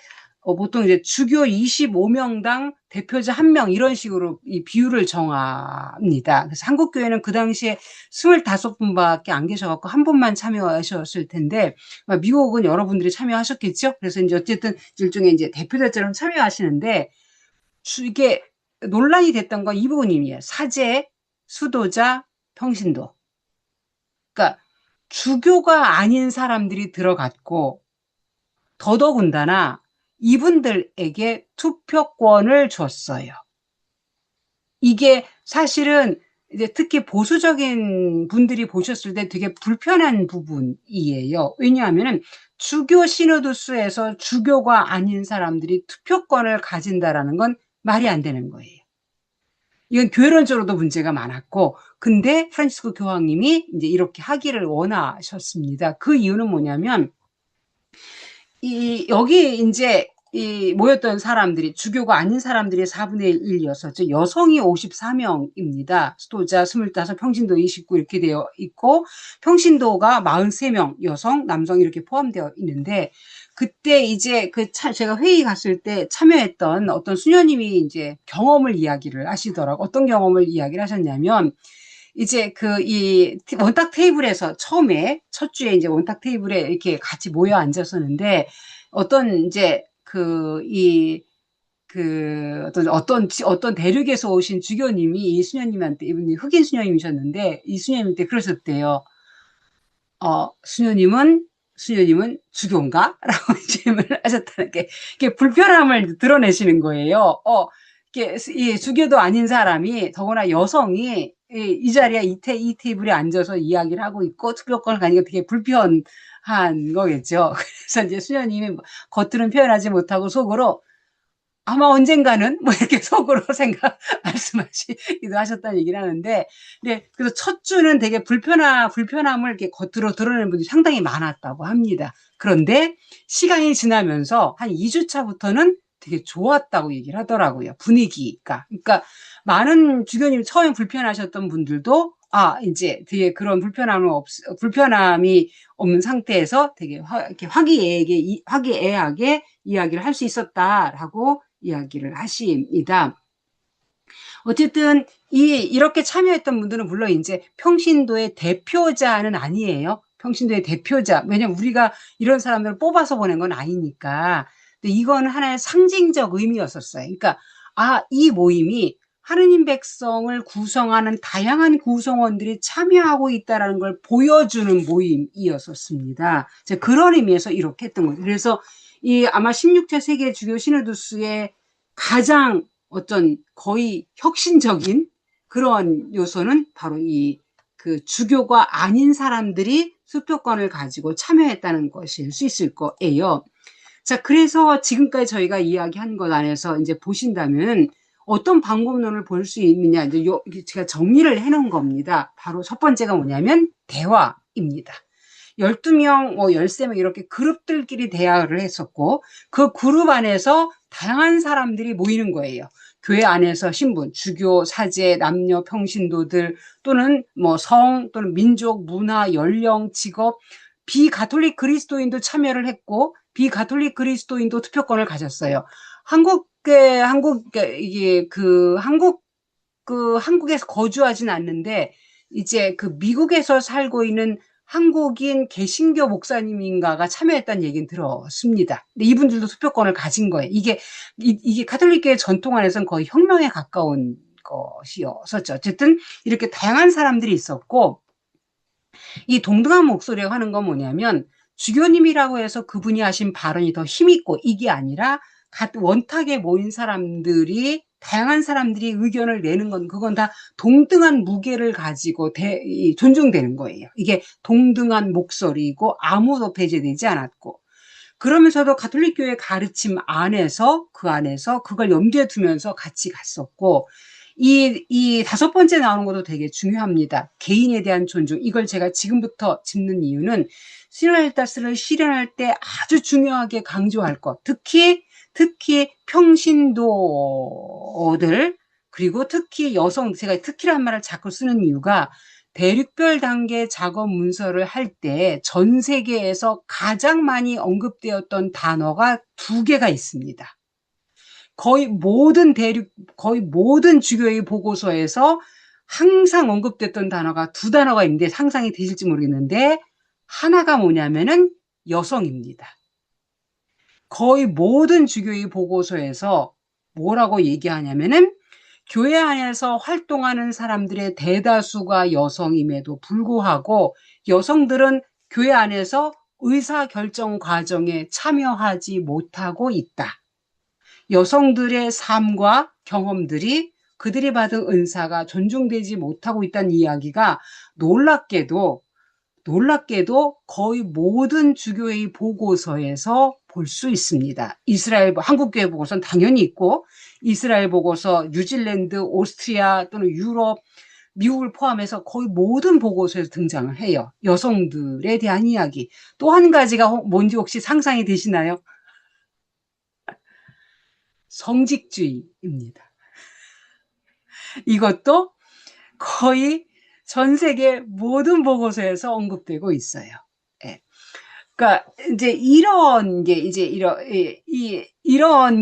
주교 25명당 대표자 1명 이런 식으로 이 비율을 정합니다. 그래서 한국교회는 그 당시에 25분밖에 안 계셔갖고 한 분만 참여하셨을 텐데 미국은 여러분들이 참여하셨겠죠. 그래서 이제 어쨌든 일종의 이제 대표자처럼 참여하시는데 이게 논란이 됐던 건 이 부분이에요. 사제, 수도자, 평신도. 그러니까 주교가 아닌 사람들이 들어갔고 더더군다나 이분들에게 투표권을 줬어요. 이게 사실은 이제 특히 보수적인 분들이 보셨을 때 되게 불편한 부분이에요. 왜냐하면 주교 시노도스에서 주교가 아닌 사람들이 투표권을 가진다라는 건 말이 안 되는 거예요. 이건 교회론적으로도 문제가 많았고, 근데 프란치스코 교황님이 이제 이렇게 하기를 원하셨습니다. 그 이유는 뭐냐면 여기 이제 모였던 사람들이 주교가 아닌 사람들이 4분의 1이었었죠. 여성이 54명입니다. 수도자 25, 평신도 29 이렇게 되어 있고 평신도가 43명, 여성, 남성 이렇게 포함되어 있는데 그때 이제 제가 회의 갔을 때 참여했던 어떤 수녀님이 이제 경험을 이야기를 하시더라고. 어떤 경험을 이야기를 하셨냐면 이제 이 원탁 테이블에서 처음에 첫 주에 이제 원탁 테이블에 이렇게 같이 모여 앉았었는데 어떤 이제 어떤 대륙에서 오신 주교님이 이 수녀님한테 이분이 흑인 수녀님이셨는데 이 수녀님한테 그러셨대요. 수녀님은 주교인가? 라고 질문을 하셨다는 게 불편함을 드러내시는 거예요. 이 주교도 아닌 사람이 더구나 여성이 이 자리에 이 테이블에 앉아서 이야기를 하고 있고 투표권을 가니까 되게 불편한 거겠죠. 그래서 이제 수녀님이 겉으로는 표현하지 못하고 속으로 아마 언젠가는 뭐 이렇게 속으로 말씀하시기도 하셨다는 얘기를 하는데, 그래서 첫 주는 되게 불편함을 이렇게 겉으로 드러내는 분들이 상당히 많았다고 합니다. 그런데 시간이 지나면서 한 2주 차부터는 되게 좋았다고 얘기를 하더라고요. 분위기가. 그러니까 많은 주교님이 처음에 불편하셨던 분들도 이제 되게 그런 불편함이 없는 상태에서 되게 이렇게 화기애애하게 이야기를 할 수 있었다라고 이야기를 하십니다. 어쨌든 이렇게 참여했던 분들은 물론 이제 평신도의 대표자는 아니에요. 평신도의 대표자. 왜냐면 우리가 이런 사람들을 뽑아서 보낸 건 아니니까. 근데 이건 하나의 상징적 의미였었어요. 그러니까 이 모임이 하느님 백성을 구성하는 다양한 구성원들이 참여하고 있다는 걸 보여주는 모임이었었습니다. 그런 의미에서 이렇게 했던 거죠. 그래서 아마 16차 세계 주교 시노도스의 가장 어떤 거의 혁신적인 그런 요소는 바로 그 주교가 아닌 사람들이 투표권을 가지고 참여했다는 것일 수 있을 거예요. 자, 그래서 지금까지 저희가 이야기한 것 안에서 이제 보신다면 어떤 방법론을 볼 수 있느냐, 이제 제가 정리를 해놓은 겁니다. 바로 첫 번째가 뭐냐면 대화입니다. 12명, 13명 이렇게 그룹들끼리 대화를 했었고 그 그룹 안에서 다양한 사람들이 모이는 거예요. 교회 안에서 신분, 주교, 사제, 남녀, 평신도들 또는 성 또는 민족, 문화, 연령, 직업, 비가톨릭 그리스도인도 참여를 했고 비가톨릭 그리스도인도 투표권을 가졌어요. 한국에서 거주하진 않는데 이제 그 미국에서 살고 있는 한국인 개신교 목사님인가가 참여했다는 얘기는 들었습니다. 근데 이분들도 투표권을 가진 거예요. 이게 가톨릭교의 전통 안에서는 거의 혁명에 가까운 것이었었죠. 어쨌든 이렇게 다양한 사람들이 있었고 이 동등한 목소리라고 하는 건 뭐냐면 주교님이라고 해서 그분이 하신 발언이 더 힘있고 이게 아니라 원탁에 모인 사람들이 다양한 사람들이 의견을 내는 건 그건 다 동등한 무게를 가지고 존중되는 거예요. 이게 동등한 목소리이고 아무도 배제되지 않았고 그러면서도 가톨릭교회 가르침 안에서 그걸 염두에 두면서 같이 갔었고 이 다섯 번째 나오는 것도 되게 중요합니다. 개인에 대한 존중. 이걸 제가 지금부터 짚는 이유는 시노달타스를 실현할 때 아주 중요하게 강조할 것. 특히 평신도들 그리고 특히 여성, 제가 특히란 말을 자꾸 쓰는 이유가 대륙별 단계 작업 문서를 할 때 전 세계에서 가장 많이 언급되었던 단어가 2개가 있습니다. 거의 모든 주교의 보고서에서 항상 언급됐던 단어가 2단어가 있는데 상상이 되실지 모르겠는데 하나가 뭐냐면은 여성입니다. 거의 모든 주교의 보고서에서 뭐라고 얘기하냐면은 교회 안에서 활동하는 사람들의 대다수가 여성임에도 불구하고 여성들은 교회 안에서 의사결정 과정에 참여하지 못하고 있다. 여성들의 삶과 경험들이 그들이 받은 은사가 존중되지 못하고 있다는 이야기가 놀랍게도 거의 모든 주교의 보고서에서 볼 수 있습니다. 한국교회 보고서는 당연히 있고 이스라엘 보고서, 뉴질랜드, 오스트리아 또는 유럽, 미국을 포함해서 거의 모든 보고서에서 등장을 해요. 여성들에 대한 이야기. 또 한 가지가 뭔지 혹시 상상이 되시나요? 성직주의입니다. 이것도 거의 전 세계 모든 보고서에서 언급되고 있어요. 예. 그러니까 이제 이런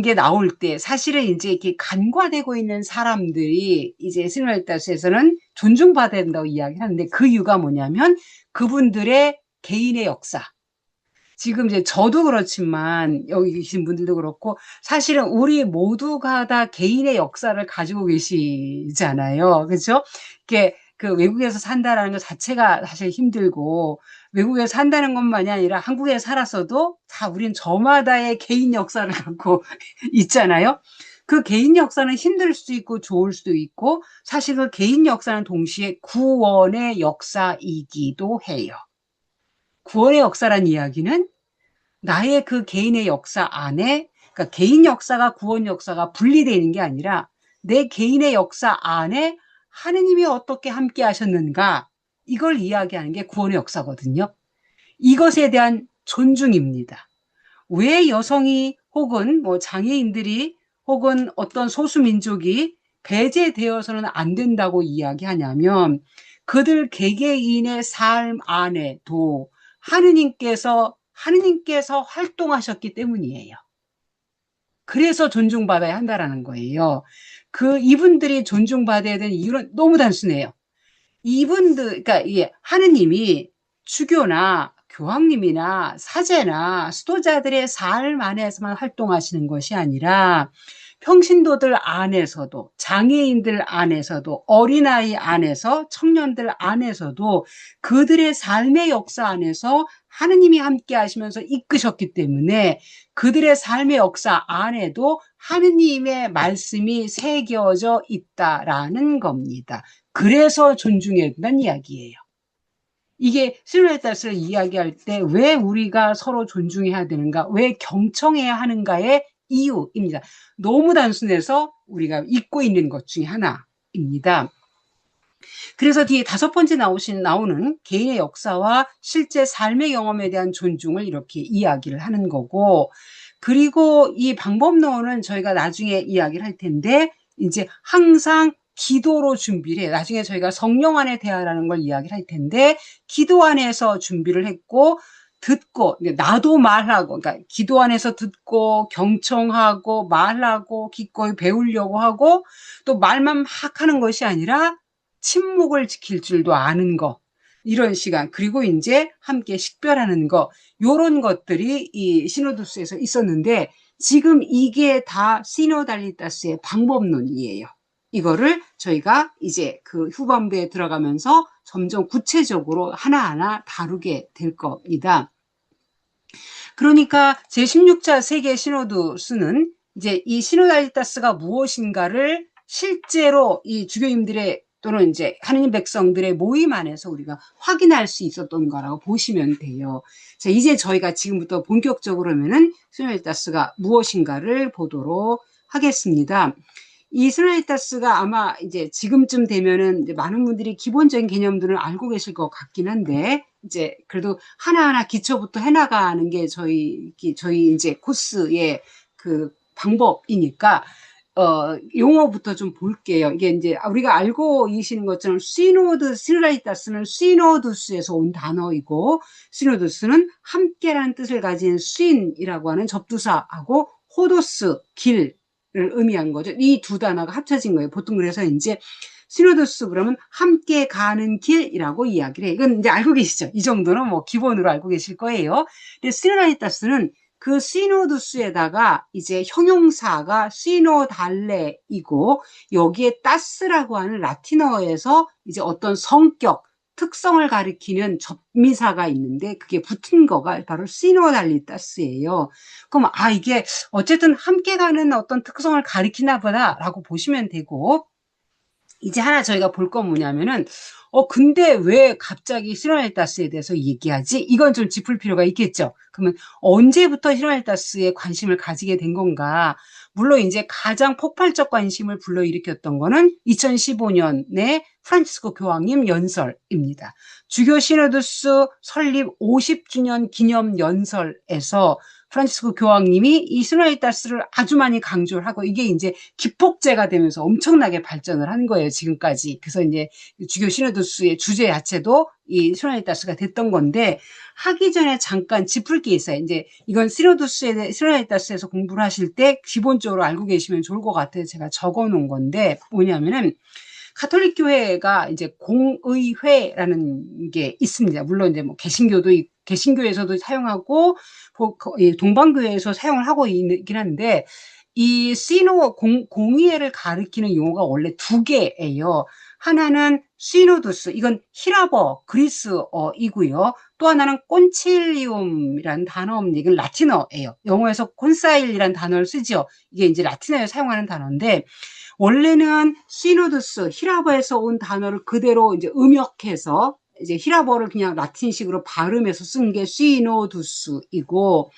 게 나올 때 사실은 이제 이렇게 간과되고 있는 사람들이 이제 시노달타스에서는 존중받아야 된다고 이야기하는데 그 이유가 뭐냐면 그분들의 개인의 역사. 지금 이제 저도 그렇지만 여기 계신 분들도 그렇고 사실은 우리 모두가 다 개인의 역사를 가지고 계시잖아요. 그렇죠? 이게 그 외국에서 산다라는 것 자체가 사실 힘들고 외국에 산다는 것만이 아니라 한국에 살았어도 다 우린 저마다의 개인 역사를 갖고 있잖아요. 그 개인 역사는 힘들 수도 있고 좋을 수도 있고 사실 그 개인 역사는 동시에 구원의 역사이기도 해요. 구원의 역사란 이야기는 나의 그 개인의 역사 안에 그러니까 개인 역사가 구원 역사가 분리되는 게 아니라 내 개인의 역사 안에 하느님이 어떻게 함께 하셨는가 이걸 이야기하는 게 구원의 역사거든요. 이것에 대한 존중입니다. 왜 여성이 혹은 장애인들이 혹은 어떤 소수민족이 배제되어서는 안 된다고 이야기하냐면 그들 개개인의 삶 안에도 하느님께서 활동하셨기 때문이에요. 그래서 존중받아야 한다라는 거예요. 이분들이 존중받아야 되는 이유는 너무 단순해요. 그러니까 이게 하느님이 주교나 교황님이나 사제나 수도자들의 삶 안에서만 활동하시는 것이 아니라 평신도들 안에서도, 장애인들 안에서도, 어린아이 안에서, 청년들 안에서도 그들의 삶의 역사 안에서 하느님이 함께 하시면서 이끄셨기 때문에 그들의 삶의 역사 안에도 하느님의 말씀이 새겨져 있다라는 겁니다. 그래서 존중해야 된다는 이야기예요. 이게 시노달리타스를 이야기할 때 왜 우리가 서로 존중해야 되는가, 왜 경청해야 하는가의 이유입니다. 너무 단순해서 우리가 잊고 있는 것 중에 하나입니다. 그래서 뒤에 5번째 나오는 개인의 역사와 실제 삶의 경험에 대한 존중을 이렇게 이야기를 하는 거고, 그리고 이 방법론은 저희가 나중에 이야기를 할 텐데, 이제 항상 기도로 준비를 해요. 나중에 저희가 성령 안의 대화라는 걸 이야기를 할 텐데, 기도 안에서 준비를 했고, 듣고, 나도 말하고, 그러니까 기도 안에서 듣고, 경청하고, 말하고, 기꺼이 배우려고 하고, 또 말만 막 하는 것이 아니라 침묵을 지킬 줄도 아는 거. 이런 시간. 그리고 이제 함께 식별하는 거. 요런 것들이 이 시노도스에서 있었는데, 지금 이게 다 시노달리타스의 방법론이에요. 이거를 저희가 이제 그 후반부에 들어가면서 점점 구체적으로 하나하나 다루게 될 겁니다. 그러니까 제16차 세계 시노도스는 이제 이 시노달리타스가 무엇인가를 실제로 이 주교님들의 또는 이제 하느님 백성들의 모임 안에서 우리가 확인할 수 있었던 거라고 보시면 돼요. 자, 이제 저희가 지금부터 본격적으로 하면은 시노달리타스가 무엇인가를 보도록 하겠습니다. 이 시노달리타스가 아마 이제 지금쯤 되면은 이제 많은 분들이 기본적인 개념들을 알고 계실 것 같긴 한데, 이제 그래도 하나하나 기초부터 해나가는 게 저희 이제 코스의 그 방법이니까, 용어부터 좀 볼게요. 이게 이제 우리가 알고 계시는 것처럼 시노달리타스는 시노두스에서 온 단어이고, 시노두스는 함께라는 뜻을 가진 신이라고 하는 접두사하고 호도스, 길을 의미한 거죠. 이 두 단어가 합쳐진 거예요. 보통 그래서 이제 시노도스 그러면 함께 가는 길이라고 이야기를 해요. 이건 이제 알고 계시죠? 이 정도는 뭐 기본으로 알고 계실 거예요. 근데 시노달리타스는 그 시노두스에다가 이제 형용사가 시노달레이고, 여기에 따스라고 하는 라틴어에서 이제 어떤 성격, 특성을 가리키는 접미사가 있는데 그게 붙은 거가 바로 시노달리타스예요. 그럼 이게 어쨌든 함께 가는 어떤 특성을 가리키나 보다라고 보시면 되고, 이제 하나 저희가 볼 건 뭐냐면은 근데 왜 갑자기 시노달리타스에 대해서 얘기하지? 이건 좀 짚을 필요가 있겠죠. 그러면 언제부터 시노달리타스에 관심을 가지게 된 건가? 물론 이제 가장 폭발적 관심을 불러일으켰던 거는 2015년에 프란치스코 교황님 연설입니다. 주교 시노도스 설립 50주년 기념 연설에서 프란치스코 교황님이 이 시노달리타스를 아주 많이 강조를 하고, 이게 이제 기폭제가 되면서 엄청나게 발전을 한 거예요, 지금까지. 그래서 이제 주교 시노도스의 주제 자체도 이 시노달리타스가 됐던 건데, 하기 전에 잠깐 짚을 게 있어요. 이제 이건 시노달리타스에서 공부를 하실 때 기본적으로 알고 계시면 좋을 것 같아요. 제가 적어 놓은 건데, 뭐냐면은 가톨릭 교회가 이제 공의회라는 게 있습니다. 물론 이제 뭐 개신교에서도 사용하고 동방교회에서 사용을 하고 있긴 한데, 이 공의회를 가리키는 용어가 원래 2개예요. 하나는 시노두스, 이건 히라버 그리스어이고요. 또 하나는 콘칠리움이라는 단어입니다. 이건 라틴어예요. 영어에서 콘사일이라는 단어를 쓰죠. 이게 이제 라틴어에 사용하는 단어인데, 원래는 시노두스, 히라버에서 온 단어를 그대로 이제 음역해서 이제 히라버를 그냥 라틴식으로 발음해서 쓴 게 시노두스이고,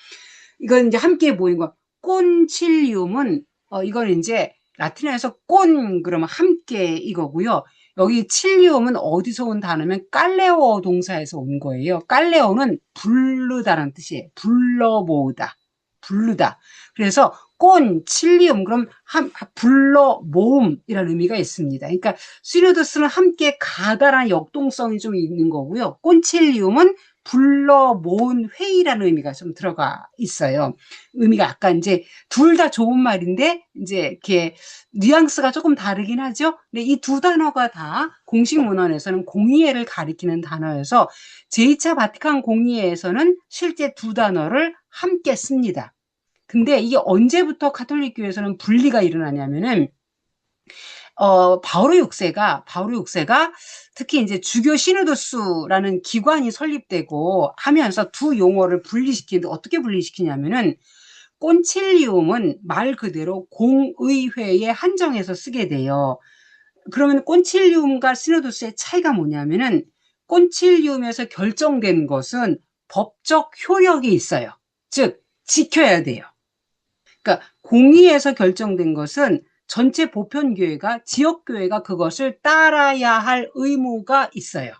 이건 이제 함께 모인 거. 콘칠리움은 이건 이제 라틴어에서 그러면 함께 이거고요. 여기 칠리움은 어디서 온 단어면 깔레오 동사에서 온 거예요. 깔레오는 부르다라는 뜻이에요. 불러 모으다. 부르다. 그래서 칠리움, 그럼 불러 모음이라는 의미가 있습니다. 그러니까 시노도스는 함께 가다라는 역동성이 좀 있는 거고요. 콘칠리움은 불러 모은 회의라는 의미가 좀 들어가 있어요. 의미가 약간 이제 둘 다 좋은 말인데 이제 이렇게 뉘앙스가 조금 다르긴 하죠. 근데 이 두 단어가 다 공식 문헌에서는 공의회를 가리키는 단어여서 제2차 바티칸 공의회에서는 실제 두 단어를 함께 씁니다. 근데 이게 언제부터 가톨릭 교회에서는 분리가 일어나냐면은 바오로 6세가 특히 이제 주교 시노도스라는 기관이 설립되고 하면서 두 용어를 분리시키는데 어떻게 분리시키냐면은 콘칠리움은 말 그대로 공의회에 한정해서 쓰게 돼요. 그러면 콘칠리움과 시노도스의 차이가 뭐냐면은 콘칠리움에서 결정된 것은 법적 효력이 있어요. 즉 지켜야 돼요. 그러니까 공의에서 결정된 것은 전체 보편교회가 지역교회가 그것을 따라야 할 의무가 있어요.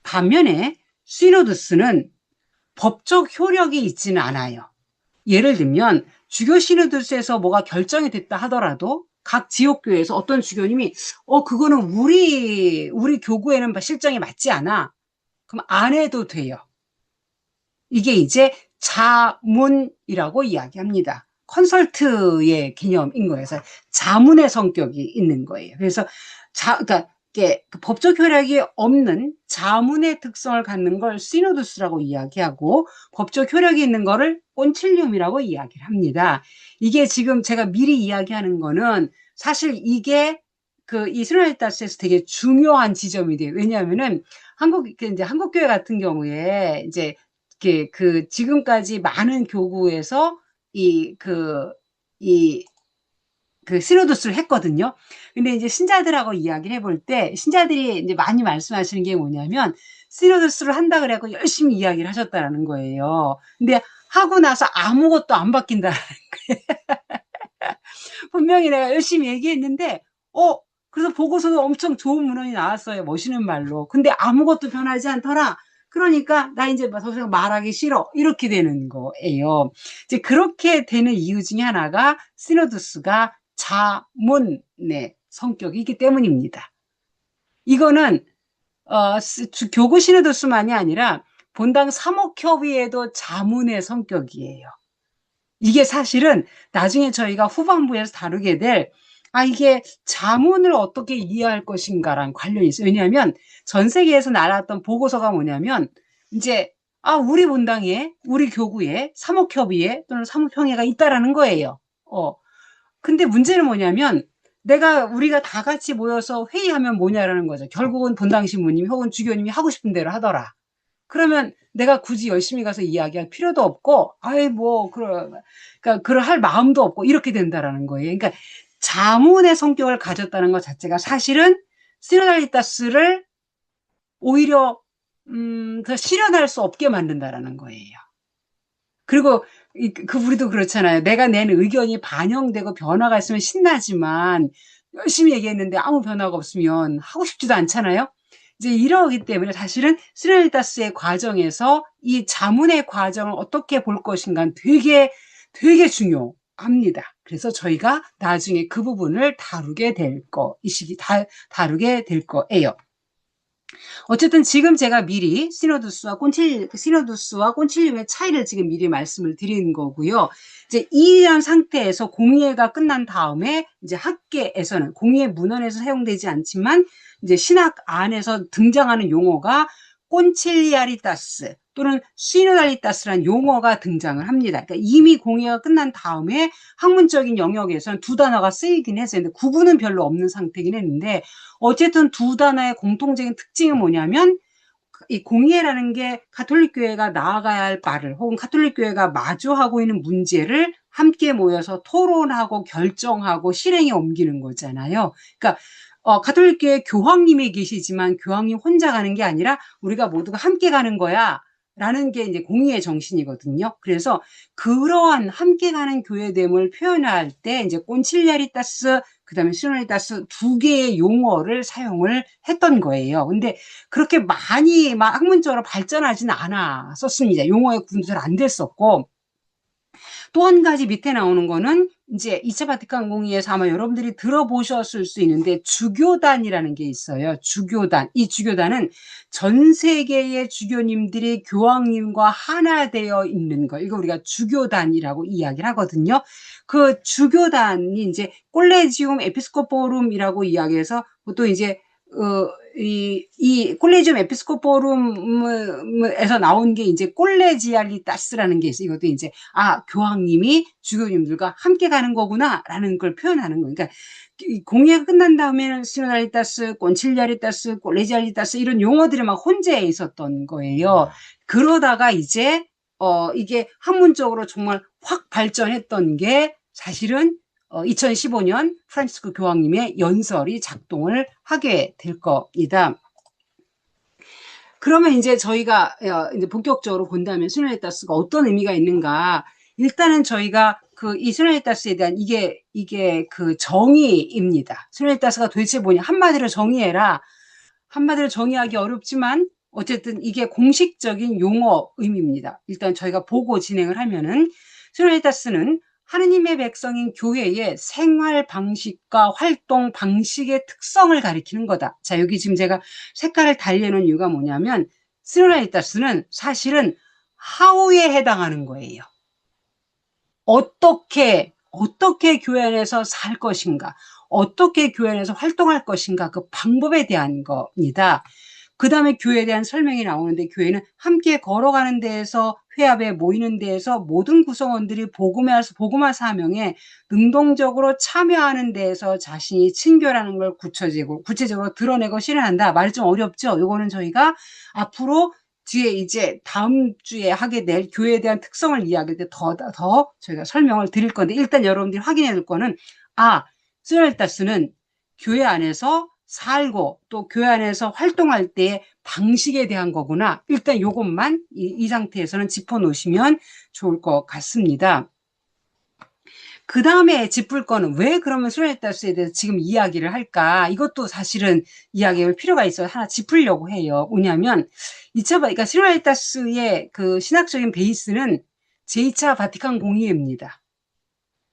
반면에 시노도스는 법적 효력이 있지는 않아요. 예를 들면 주교 시노도스에서 뭐가 결정이 됐다 하더라도 각 지역교회에서 어떤 주교님이 그거는 우리 교구에는 실정이 맞지 않아. 그럼 안 해도 돼요. 이게 이제 자문이라고 이야기합니다. 컨설트의 개념인 거예요. 그래서 자문의 성격이 있는 거예요. 그래서 그러니까 이게 법적 효력이 없는 자문의 특성을 갖는 걸 시노도스라고 이야기하고 법적 효력이 있는 거를 콘칠리움이라고 이야기를 합니다. 이게 지금 제가 미리 이야기하는 거는 사실 이게 이 시노달리타스에서 되게 중요한 지점이 돼요. 왜냐하면은 이제 한국교회 같은 경우에 이제 지금까지 많은 교구에서 시노도스를 했거든요. 근데 이제 신자들하고 이야기를 해볼 때, 신자들이 이제 많이 말씀하시는 게 뭐냐면, 시노도스를 한다 그래갖고 열심히 이야기를 하셨다라는 거예요. 근데 하고 나서 아무것도 안 바뀐다라는 거예요. 분명히 내가 열심히 얘기했는데, 그래서 보고서도 엄청 좋은 문헌이 나왔어요. 멋있는 말로. 근데 아무것도 변하지 않더라. 그러니까 나 이제 더 이상 말하기 싫어. 이렇게 되는 거예요. 이제 그렇게 되는 이유 중에 하나가 시노도스가 자문의 성격이기 때문입니다. 이거는 교구 시노도스만이 아니라 본당 사목협의회도 자문의 성격이에요. 이게 사실은 나중에 저희가 후반부에서 다루게 될 이게 자문을 어떻게 이해할 것인가랑 관련이 있어요. 왜냐하면 전 세계에서 나왔던 보고서가 뭐냐면 이제 우리 본당에 우리 교구에 사목협의회 또는 사목평회가 있다라는 거예요. 근데 문제는 뭐냐면 우리가 다 같이 모여서 회의하면 뭐냐라는 거죠. 결국은 본당 신부님이 혹은 주교님이 하고 싶은 대로 하더라. 그러면 내가 굳이 열심히 가서 이야기할 필요도 없고, 그러니까, 그럴 할 마음도 없고, 이렇게 된다라는 거예요. 그러니까, 자문의 성격을 가졌다는 것 자체가 사실은 시노달리타스를 오히려, 더 실현할 수 없게 만든다라는 거예요. 그리고, 우리도 그렇잖아요. 내가 낸 의견이 반영되고 변화가 있으면 신나지만, 열심히 얘기했는데 아무 변화가 없으면 하고 싶지도 않잖아요. 이제 이러기 때문에 사실은 시노달리타스의 과정에서 이 자문의 과정을 어떻게 볼 것인가 되게 되게 중요합니다. 그래서 저희가 나중에 그 부분을 다루게 될 거예요. 어쨌든 지금 제가 미리 시노도스와 콘칠리움의 차이를 지금 미리 말씀을 드리는 거고요. 이제 이런 상태에서 공의회가 끝난 다음에 이제 학계에서는 공의회 문헌에서 사용되지 않지만 이제 신학 안에서 등장하는 용어가 콘칠리아리타스 또는 시노달리타스라는 용어가 등장을 합니다. 그러니까 이미 공의회가 끝난 다음에 학문적인 영역에서는 두 단어가 쓰이긴 했어요. 근데 구분은 별로 없는 상태긴 했는데 어쨌든 두 단어의 공통적인 특징은 뭐냐면 이 공의회라는 게 가톨릭 교회가 나아가야 할 바를 혹은 가톨릭 교회가 마주하고 있는 문제를 함께 모여서 토론하고 결정하고 실행에 옮기는 거잖아요. 그러니까 가톨릭 교회 교황님이 계시지만 교황님 혼자 가는 게 아니라 우리가 모두가 함께 가는 거야. 라는 게 이제 공의의 정신이거든요. 그래서 그러한 함께 가는 교회됨을 표현할 때 이제 콘칠리아리타스 그다음에 시노달리타스 두 개의 용어를 사용을 했던 거예요. 근데 그렇게 많이 학문적으로 발전하지는 않았었습니다. 용어의 구분도 잘 안 됐었고 또 한 가지 밑에 나오는 거는 이제 2차 바티칸 공의에서 아마 여러분들이 들어보셨을 수 있는데 주교단이라는 게 있어요. 주교단. 이 주교단은 전 세계의 주교님들이 교황님과 하나 되어 있는 거. 이거 우리가 주교단이라고 이야기를 하거든요. 그 주교단이 이제 콜레지움 에피스코포룸이라고 이야기해서 또 이제 이 콜레지움 에피스코포룸에서 나온 게 이제 콜레지알리타스라는 게 있어요. 이것도 이제 교황님이 주교님들과 함께 가는 거구나라는 걸 표현하는 거예요. 그러니까 공예가 끝난 다음에는 시노달리타스, 콘칠리아리타스, 콜레지알리타스 이런 용어들이 막 혼재해 있었던 거예요. 그러다가 이제 이게 학문적으로 정말 확 발전했던 게 사실은 2015년 프란치스코 교황님의 연설이 작동을 하게 될 겁니다. 그러면 이제 저희가 이제 본격적으로 본다면 시노달리타스가 어떤 의미가 있는가? 일단은 저희가 이 시노달리타스에 대한 이게 그 정의입니다. 시노달리타스가 도대체 뭐냐? 한마디로 정의해라. 한마디로 정의하기 어렵지만 어쨌든 이게 공식적인 용어 의미입니다. 일단 저희가 보고 진행을 하면은 시노달리타스는 하느님의 백성인 교회의 생활 방식과 활동 방식의 특성을 가리키는 거다. 자, 여기 지금 제가 색깔을 달리는 이유가 뭐냐면 시노달리타스는 사실은 하우에 해당하는 거예요. 어떻게 교회 안에서 살 것인가, 어떻게 교회 안에서 활동할 것인가, 그 방법에 대한 겁니다. 그 다음에 교회에 대한 설명이 나오는데 교회는 함께 걸어가는 데에서 회합에 모이는 데에서 모든 구성원들이 복음화 사명에 능동적으로 참여하는 데에서 자신이 친교라는 걸 구체적으로 드러내고 실현한다. 말이 좀 어렵죠? 이거는 저희가 앞으로 뒤에 이제 다음 주에 하게 될 교회에 대한 특성을 이야기할 때 더 저희가 설명을 드릴 건데 일단 여러분들이 확인해야 될 거는 시노달리타스는 교회 안에서 살고 또 교회 안에서 활동할 때의 방식에 대한 거구나. 일단 이것만 이 상태에서는 짚어놓으시면 좋을 것 같습니다. 그 다음에 짚을 거는 왜 그러면 시노달리타스에 대해서 지금 이야기를 할까? 이것도 사실은 이야기할 필요가 있어요. 하나 짚으려고 해요. 뭐냐면 그러니까 시노달리타스의 그 신학적인 베이스는 제2차 바티칸 공의회입니다.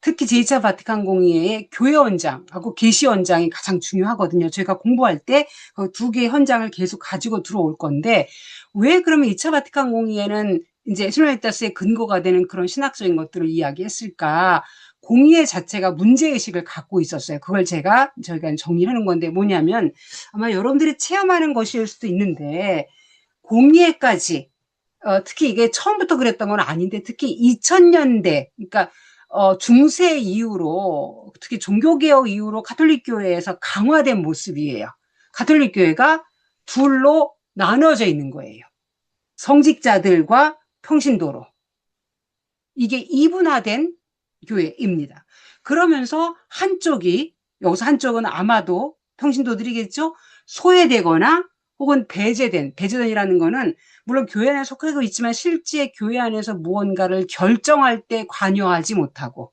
특히 제2차 바티칸 공의회의 교회 헌장하고 계시 헌장이 가장 중요하거든요. 저희가 공부할 때 그 두 개의 헌장을 계속 가지고 들어올 건데 왜 그러면 2차 바티칸 공의회는 이제 시노달리타스의 근거가 되는 그런 신학적인 것들을 이야기했을까? 공의회 자체가 문제의식을 갖고 있었어요. 그걸 저희가 정리하는 건데 뭐냐면 아마 여러분들이 체험하는 것일 수도 있는데 공의회까지 특히 이게 처음부터 그랬던 건 아닌데 특히 2000년대 그러니까 중세 이후로 특히 종교개혁 이후로 가톨릭 교회에서 강화된 모습이에요. 가톨릭 교회가 둘로 나눠져 있는 거예요. 성직자들과 평신도로. 이게 이분화된 교회입니다. 그러면서 여기서 한쪽은 아마도 평신도들이겠죠? 소외되거나 혹은 배제된이라는 거는 물론 교회 안에 속하고 있지만 실제 교회 안에서 무언가를 결정할 때 관여하지 못하고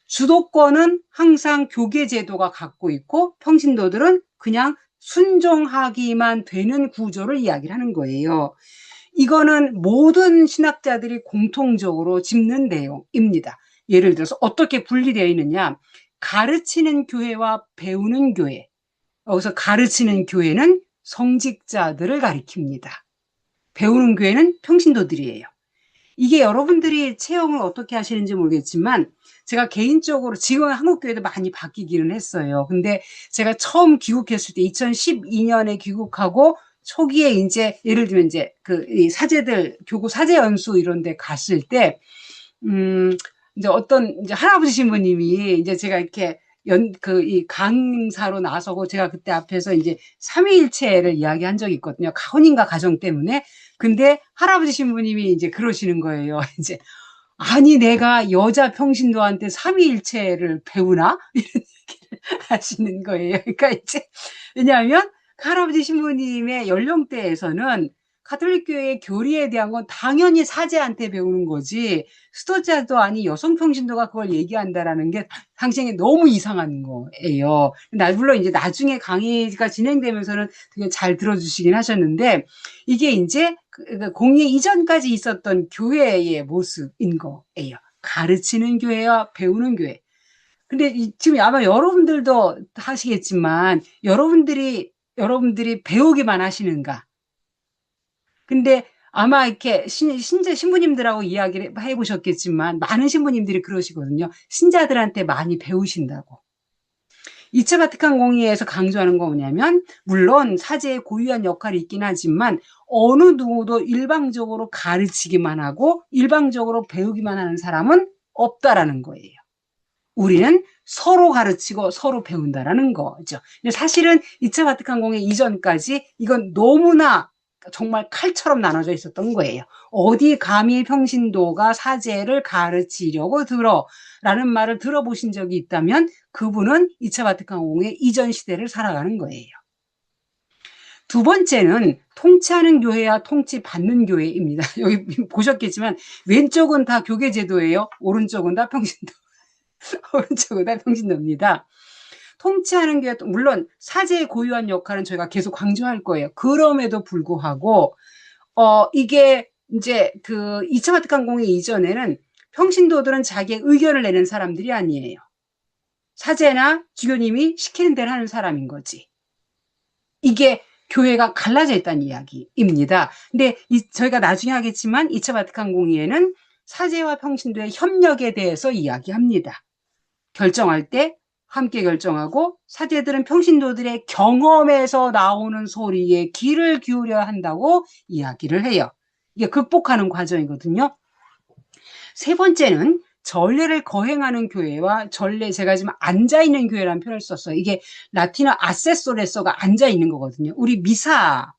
주도권은 항상 교계 제도가 갖고 있고 평신도들은 그냥 순종하기만 되는 구조를 이야기를 하는 거예요. 이거는 모든 신학자들이 공통적으로 짚는 내용입니다. 예를 들어서 어떻게 분리되어 있느냐. 가르치는 교회와 배우는 교회. 여기서 가르치는 교회는 성직자들을 가리킵니다. 배우는 교회는 평신도들이에요. 이게 여러분들이 체험을 어떻게 하시는지 모르겠지만 제가 개인적으로 지금은 한국교회도 많이 바뀌기는 했어요. 근데 제가 처음 귀국했을 때 2012년에 귀국하고 초기에 이제 예를 들면 이제 이 사제들 교구 사제 연수 이런 데 갔을 때 이제 어떤 이제 할아버지 신부님이 이제 제가 이렇게 이 강사로 나서고 제가 그때 앞에서 이제 삼위일체를 이야기한 적이 있거든요. 혼인과 가정 때문에. 근데 할아버지 신부님이 이제 그러시는 거예요. 이제 아니 내가 여자 평신도한테 삼위일체를 배우나? 이런 얘기를 하시는 거예요. 그러니까 이제 왜냐하면 할아버지 신부님의 연령대에서는 가톨릭 교회의 교리에 대한 건 당연히 사제한테 배우는 거지, 수도자도 아닌 여성 평신도가 그걸 얘기한다라는 게 당시에 너무 이상한 거예요. 물론 이제 나중에 강의가 진행되면서는 되게 잘 들어주시긴 하셨는데, 이게 이제 공예 이전까지 있었던 교회의 모습인 거예요. 가르치는 교회와 배우는 교회. 근데 지금 아마 여러분들도 하시겠지만, 여러분들이 배우기만 하시는가? 근데 아마 이렇게 신부님들하고 이야기를 해보셨겠지만, 많은 신부님들이 그러시거든요. 신자들한테 많이 배우신다고. 2차 바티칸 공의회에서 강조하는 거 뭐냐면, 물론 사제의 고유한 역할이 있긴 하지만 어느 누구도 일방적으로 가르치기만 하고 일방적으로 배우기만 하는 사람은 없다라는 거예요. 우리는 서로 가르치고 서로 배운다라는 거죠. 근데 사실은 2차 바티칸 공의회 이전까지 이건 너무나 정말 칼처럼 나눠져 있었던 거예요. 어디 감히 평신도가 사제를 가르치려고 라는 말을 들어보신 적이 있다면 그분은 2차 바티칸 공의회 이전 시대를 살아가는 거예요. 두 번째는 통치하는 교회와 통치받는 교회입니다. 여기 보셨겠지만 왼쪽은 다 교계제도예요. 오른쪽은 다 평신도. 오른쪽은 다 평신도입니다. 통치하는 교회, 물론 사제의 고유한 역할은 저희가 계속 강조할 거예요. 그럼에도 불구하고 이게 이제 그 2차 바티칸 공의회 이전에는 평신도들은 자기의 의견을 내는 사람들이 아니에요. 사제나 주교님이 시키는 대로 하는 사람인 거지. 이게 교회가 갈라져 있다는 이야기입니다. 근데 저희가 나중에 하겠지만 2차 바티칸 공의회는 사제와 평신도의 협력에 대해서 이야기합니다. 결정할 때 함께 결정하고, 사제들은 평신도들의 경험에서 나오는 소리에 귀를 기울여야 한다고 이야기를 해요. 이게 극복하는 과정이거든요. 세 번째는 전례를 거행하는 교회와 제가 지금 앉아있는 교회라는 표현을 썼어요. 이게 라틴어 아세소레서가 앉아있는 거거든요. 우리 미사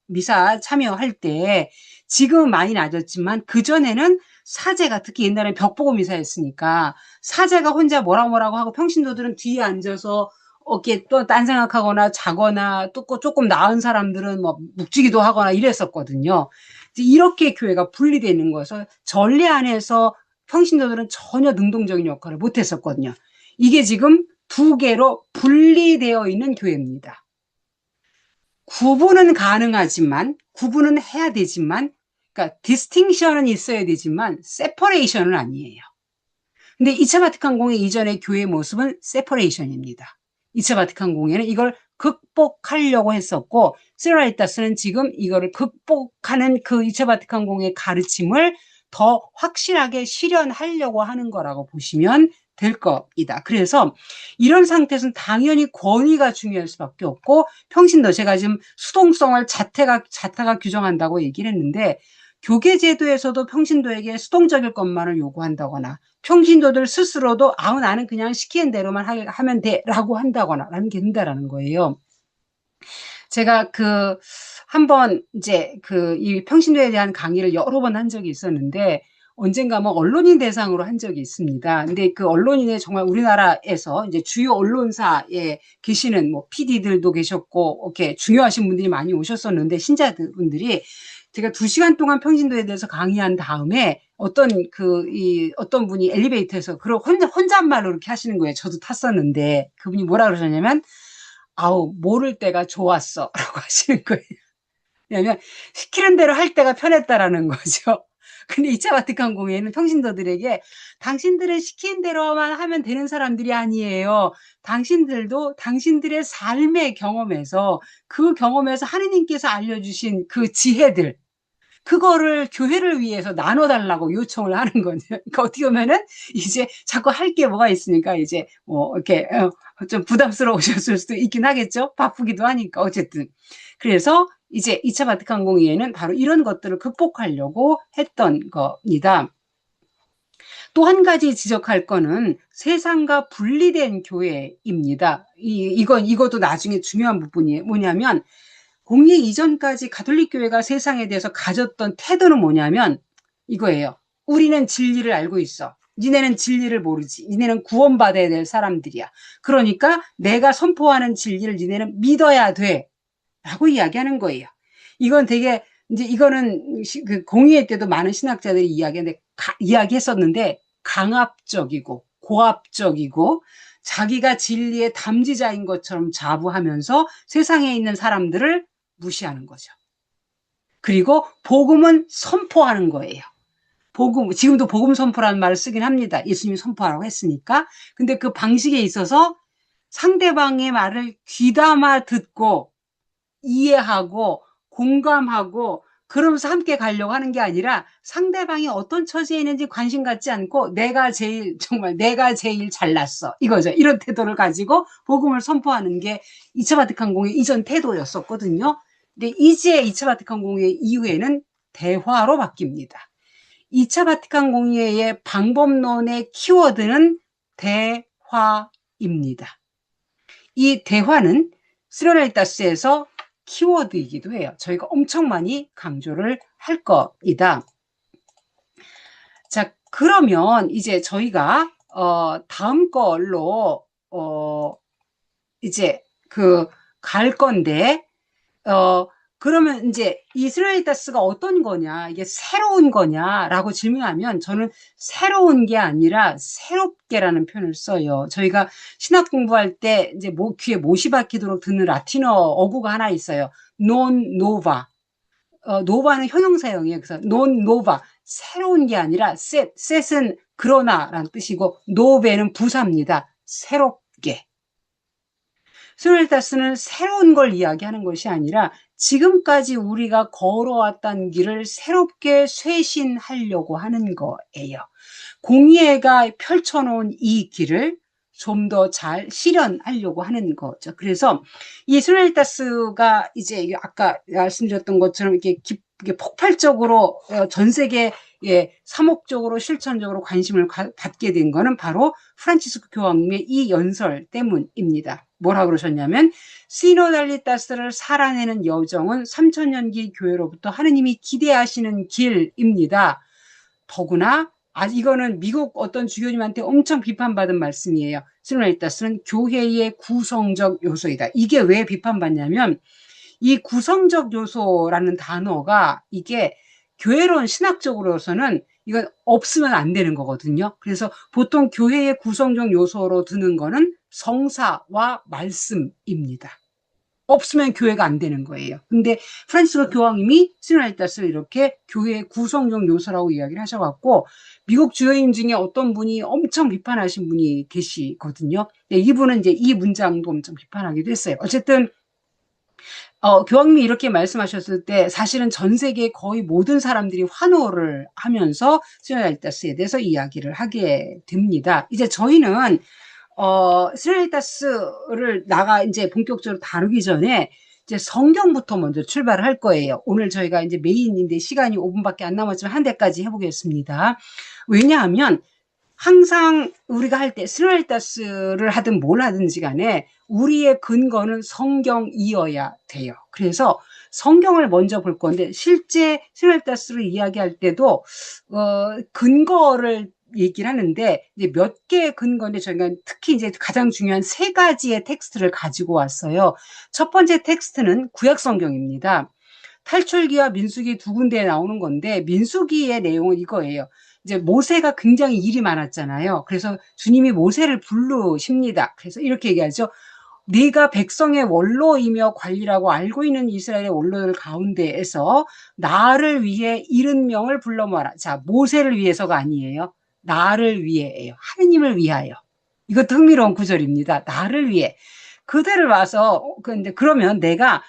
참여할 때 지금은 많이 낮았지만 그전에는 사제가, 특히 옛날에 벽보고 미사였으니까 사제가 혼자 뭐라고 하고 평신도들은 뒤에 앉아서 이렇게 또 딴 생각하거나 자거나, 또 조금 나은 사람들은 뭐 묵지기도 하거나 이랬었거든요. 이렇게 교회가 분리되는 거여서 전례 안에서 평신도들은 전혀 능동적인 역할을 못했었거든요. 이게 지금 두 개로 분리되어 있는 교회입니다. 구분은 가능하지만, 구분은 해야 되지만, 그러니까 디스팅션은 있어야 되지만 세퍼레이션은 아니에요. 근데 2차 바티칸 공의회 이전의 교회의 모습은 세퍼레이션입니다. 2차 바티칸 공의회는 이걸 극복하려고 했었고, 세라리타스는 지금 이거를 극복하는 그 2차 바티칸 공의회 가르침을 더 확실하게 실현하려고 하는 거라고 보시면 될 겁니다. 그래서 이런 상태에서는 당연히 권위가 중요할 수밖에 없고, 평신도, 제가 지금 수동성을 자타가 규정한다고 얘기를 했는데, 교계제도에서도 평신도에게 수동적일 것만을 요구한다거나, 평신도들 스스로도 나는 그냥 시키는 대로만 하면 돼라고 한다거나 라는 게 된다라는 거예요. 제가 한번 이제 이 평신도에 대한 강의를 여러 번 한 적이 있었는데, 언젠가 뭐 언론인 대상으로 한 적이 있습니다. 근데 그 언론인의 정말 우리나라에서 이제 주요 언론사에 계시는 뭐 PD들도 계셨고, 이렇게 중요하신 분들이 많이 오셨었는데, 신자분들이, 제가 2시간 동안 평신도에 대해서 강의한 다음에 어떤 분이 엘리베이터에서 혼잣말로 이렇게 하시는 거예요. 저도 탔었는데, 그분이 뭐라 그러셨냐면, 모를 때가 좋았어 라고 하시는 거예요. 왜냐면 시키는 대로 할 때가 편했다라는 거죠. 근데 2차 바티칸 공의회는 평신도들에게 당신들의 시키는 대로만 하면 되는 사람들이 아니에요. 당신들도 당신들의 삶의 경험에서, 그 경험에서 하느님께서 알려주신 그 지혜들, 그거를 교회를 위해서 나눠달라고 요청을 하는 거죠. 그러니까 어떻게 보면은 이제 자꾸 할 게 뭐가 있으니까 이제 뭐 이렇게 좀 부담스러우셨을 수도 있긴 하겠죠. 바쁘기도 하니까. 어쨌든. 그래서 이제 2차 바티칸 공의회는 바로 이런 것들을 극복하려고 했던 겁니다. 또 한 가지 지적할 거는 세상과 분리된 교회입니다. 이것도 나중에 중요한 부분이에요. 뭐냐면, 공의 이전까지 가톨릭 교회가 세상에 대해서 가졌던 태도는 뭐냐면 이거예요. 우리는 진리를 알고 있어. 니네는 진리를 모르지. 니네는 구원받아야 될 사람들이야. 그러니까 내가 선포하는 진리를 니네는 믿어야 돼. 라고 이야기하는 거예요. 이건 되게 이제 이거는 그 공의회 때도 많은 신학자들이 이야기했었는데 강압적이고 고압적이고 자기가 진리의 담지자인 것처럼 자부하면서 세상에 있는 사람들을 무시하는 거죠. 그리고 복음은 선포하는 거예요. 지금도 복음 선포라는 말을 쓰긴 합니다. 예수님이 선포하라고 했으니까. 근데 그 방식에 있어서 상대방의 말을 귀담아 듣고 이해하고 공감하고 그러면서 함께 가려고 하는 게 아니라 상대방이 어떤 처지에 있는지 관심 갖지 않고 정말 내가 제일 잘났어. 이거죠. 이런 태도를 가지고 복음을 선포하는 게 2차 바티칸 공회 이전 태도였었거든요. 근데 이제 2차 바티칸 공회 이후에는 대화로 바뀝니다. 2차 바티칸 공회의 방법론의 키워드는 대화입니다. 이 대화는 스리라이타스에서 키워드이기도 해요. 저희가 엄청 많이 강조를 할 겁니다. 자, 그러면 이제 저희가 다음 걸로 이제 갈 건데 그러면 이제 이스라엘다스가 어떤 거냐, 이게 새로운 거냐라고 질문하면 저는 새로운 게 아니라 새롭게라는 표현을 써요. 저희가 신학 공부할 때 이제 귀에 못이 박히도록 듣는 라틴어 어구가 하나 있어요. non nova. 노바는 형용사형이에요. 그래서 non nova. 새로운 게 아니라 set은 그러나라는 뜻이고 nove는 부사입니다. 새롭게. 스리라이타스는 새로운 걸 이야기하는 것이 아니라 지금까지 우리가 걸어왔던 길을 새롭게 쇄신하려고 하는 거예요. 공의회가 펼쳐놓은 이 길을 좀 더 잘 실현하려고 하는 거죠. 그래서 이 스리라이타스가 이제 아까 말씀드렸던 것처럼 이렇게 폭발적으로 전 세계에 사목적으로 실천적으로 관심을 받게 된 거는 바로 프란치스코 교황님의 이 연설 때문입니다. 뭐라 그러셨냐면 시노달리타스를 살아내는 여정은 3000년기 교회로부터 하느님이 기대하시는 길입니다. 더구나 이거는 미국 어떤 주교님한테 엄청 비판받은 말씀이에요. 시노달리타스는 교회의 구성적 요소이다. 이게 왜 비판받냐면 이 구성적 요소라는 단어가 이게 교회론 신학적으로서는 이건 없으면 안 되는 거거든요. 그래서 보통 교회의 구성적 요소로 드는 거는 성사와 말씀입니다. 없으면 교회가 안 되는 거예요. 근데 프란시스코 교황님이 시노달리타스를 이렇게 교회의 구성적 요소라고 이야기를 하셔갖고 미국 주요인 중에 어떤 분이 엄청 비판하신 분이 계시거든요. 이분은 이제 이 문장도 엄청 비판하기도 했어요. 어쨌든 교황님이 이렇게 말씀하셨을 때 사실은 전 세계 거의 모든 사람들이 환호를 하면서 시노달리타스에 대해서 이야기를 하게 됩니다. 이제 저희는 시노달리타스를 이제 본격적으로 다루기 전에 이제 성경부터 먼저 출발을 할 거예요. 오늘 저희가 이제 메인인데 시간이 5분밖에 안 남았지만 한 대까지 해보겠습니다. 왜냐하면 항상 우리가 할 때 시노달리타스를 하든 뭘 하든지 간에 우리의 근거는 성경이어야 돼요. 그래서 성경을 먼저 볼 건데 실제 시노달리타스를 이야기할 때도 근거를 얘기를 하는데 이제 몇 개의 근거인데 저희가 특히 이제 가장 중요한 3가지의 텍스트를 가지고 왔어요. 첫 번째 텍스트는 구약 성경입니다. 탈출기와 민수기 2군데에 나오는 건데 민수기의 내용은 이거예요. 이제 모세가 굉장히 일이 많았잖아요. 그래서 주님이 모세를 부르십니다. 그래서 이렇게 얘기하죠. 네가 백성의 원로이며 관리라고 알고 있는 이스라엘의 원로들 가운데에서 나를 위해 70명을 불러 모아라. 자, 모세를 위해서가 아니에요. 나를 위해예요. 하느님을 위하여. 이것도 흥미로운 구절입니다. 나를 위해. 그들을 와서 근데 그러면 내가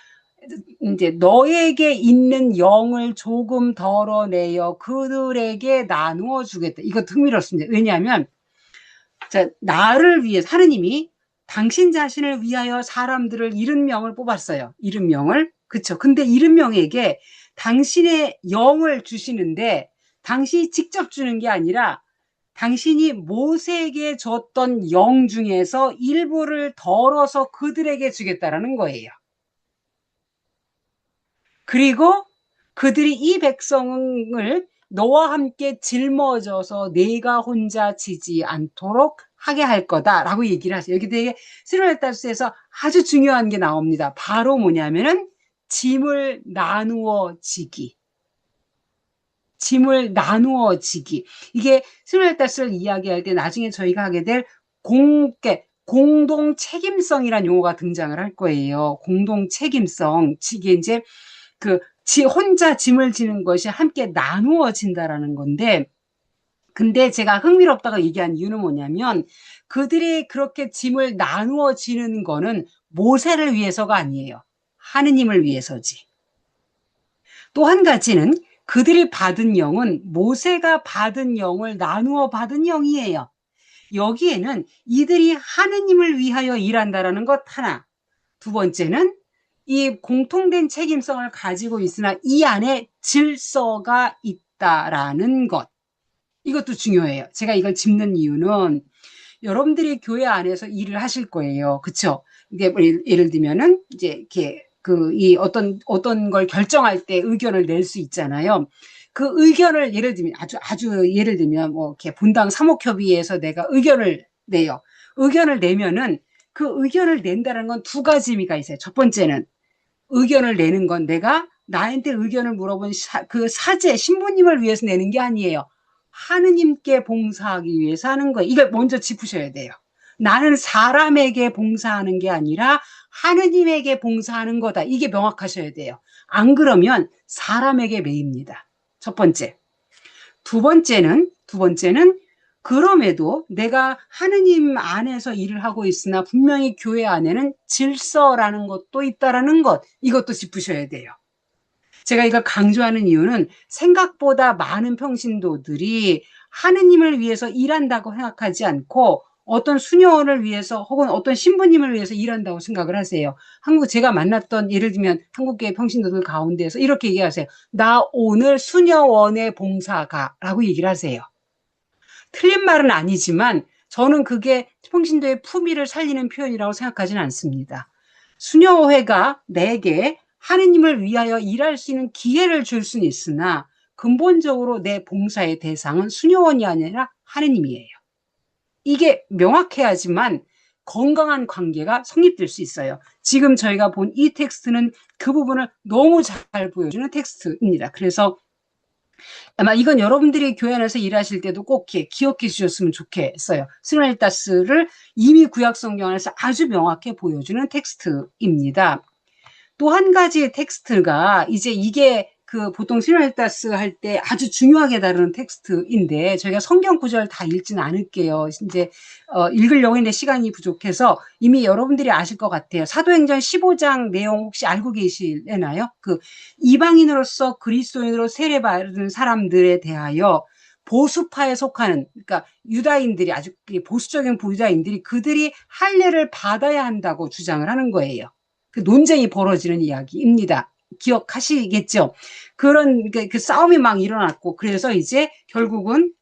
이제 너에게 있는 영을 조금 덜어내어 그들에게 나누어 주겠다. 이것도 흥미롭습니다. 왜냐하면 자, 나를 위해 하느님이 당신 자신을 위하여 사람들을 70명을 뽑았어요. 70명을. 그쵸. 근데 70명에게 당신의 영을 주시는데 당신이 직접 주는 게 아니라 당신이 모세에게 줬던 영 중에서 일부를 덜어서 그들에게 주겠다라는 거예요. 그리고 그들이 이 백성을 너와 함께 짊어져서 내가 혼자 지지 않도록 하게 할 거다라고 얘기를 하세요. 여기 되게 시노달리타스에서 아주 중요한 게 나옵니다. 바로 뭐냐면은 짐을 나누어 지기. 짐을 나누어 지기. 이게 스물다섯을 이야기할 때 나중에 저희가 하게 될 공동 책임성이라는 용어가 등장을 할 거예요. 공동 책임성. 이게 이제 혼자 짐을 지는 것이 함께 나누어진다라는 건데, 근데 제가 흥미롭다고 얘기한 이유는 뭐냐면, 그들이 그렇게 짐을 나누어 지는 거는 모세를 위해서가 아니에요. 하느님을 위해서지. 또 한 가지는 그들이 받은 영은 모세가 받은 영을 나누어 받은 영이에요. 여기에는 이들이 하느님을 위하여 일한다라는 것 하나. 두 번째는 이 공통된 책임성을 가지고 있으나 이 안에 질서가 있다라는 것. 이것도 중요해요. 제가 이걸 짚는 이유는 여러분들이 교회 안에서 일을 하실 거예요. 그쵸? 이게 예를 들면은 이제 이렇게 어떤 걸 결정할 때 의견을 낼 수 있잖아요. 그 의견을 예를 들면 아주 예를 들면 뭐 이렇게 분당 사목협의회에서 내가 의견을 내요. 의견을 내면은 그 의견을 낸다는 건 두 가지 의미가 있어요. 첫 번째는 의견을 내는 건 내가 나한테 의견을 물어본 그 사제 신부님을 위해서 내는 게 아니에요. 하느님께 봉사하기 위해서 하는 거예요. 이걸 먼저 짚으셔야 돼요. 나는 사람에게 봉사하는 게 아니라 하느님에게 봉사하는 거다. 이게 명확하셔야 돼요. 안 그러면 사람에게 매입니다. 첫 번째. 두 번째는 그럼에도 내가 하느님 안에서 일을 하고 있으나 분명히 교회 안에는 질서라는 것도 있다라는 것. 이것도 짚으셔야 돼요. 제가 이걸 강조하는 이유는 생각보다 많은 평신도들이 하느님을 위해서 일한다고 생각하지 않고 어떤 수녀원을 위해서 혹은 어떤 신부님을 위해서 일한다고 생각을 하세요. 제가 만났던 예를 들면 한국계 평신도들 가운데에서 이렇게 얘기하세요. 나 오늘 수녀원에 봉사가라고 얘기를 하세요. 틀린 말은 아니지만 저는 그게 평신도의 품위를 살리는 표현이라고 생각하지는 않습니다. 수녀회가 내게 하느님을 위하여 일할 수 있는 기회를 줄 수는 있으나 근본적으로 내 봉사의 대상은 수녀원이 아니라 하느님이에요. 이게 명확해야지만 건강한 관계가 성립될 수 있어요. 지금 저희가 본 이 텍스트는 그 부분을 너무 잘 보여주는 텍스트입니다. 그래서 아마 이건 여러분들이 교회 안에서 일하실 때도 꼭 기억해 주셨으면 좋겠어요. 스멜다스를 이미 구약 성경 안에서 아주 명확히 보여주는 텍스트입니다. 또 한 가지 텍스트가 이제 이게 보통 스멜다스 할 때 아주 중요하게 다루는 텍스트인데 저희가 성경 구절 다 읽지는 않을게요. 이제 읽으려고 했는데 시간이 부족해서 이미 여러분들이 아실 것 같아요. 사도행전 15장 내용 혹시 알고 계시나요? 이방인으로서 그리스도인으로 세례받은 사람들에 대하여 보수파에 속하는, 그러니까 유다인들이 아주 보수적인 부유다인들이 그들이 할례를 받아야 한다고 주장을 하는 거예요. 논쟁이 벌어지는 이야기입니다. 기억하시겠죠? 그런 그 싸움이 막 일어났고 그래서 이제 결국은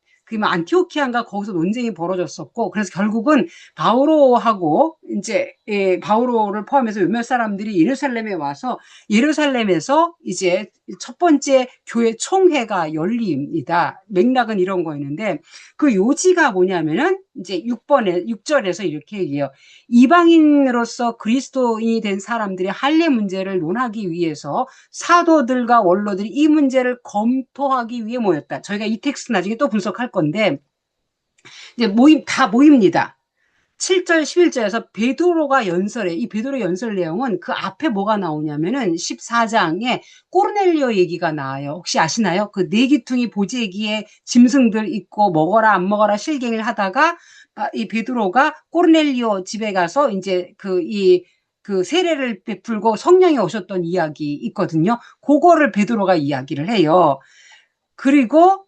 안티오키아인가 거기서 논쟁이 벌어졌었고 그래서 결국은 바오로하고 이제 바오로를 포함해서 몇몇 사람들이 예루살렘에 와서 예루살렘에서 이제 첫 번째 교회 총회가 열립니다. 맥락은 이런 거였는데 그 요지가 뭐냐면은 이제 6절에서 이렇게 얘기해요. 이방인으로서 그리스도인이 된 사람들의 할례 문제를 논하기 위해서 사도들과 원로들이 이 문제를 검토하기 위해 모였다. 저희가 이 텍스트 나중에 또 분석할 건데 이제 다 모입니다. 7절, 11절에서 베드로가 연설해. 이 베드로 연설 내용은 그 앞에 뭐가 나오냐면은 14장에 꼬르넬리오 얘기가 나와요. 혹시 아시나요? 그 네기퉁이 보재기에 짐승들 있고 먹어라 안 먹어라 실갱이를 하다가 이 베드로가 꼬르넬리오 집에 가서 이제 세례를 베풀고 성령이 오셨던 이야기 있거든요. 그거를 베드로가 이야기를 해요. 그리고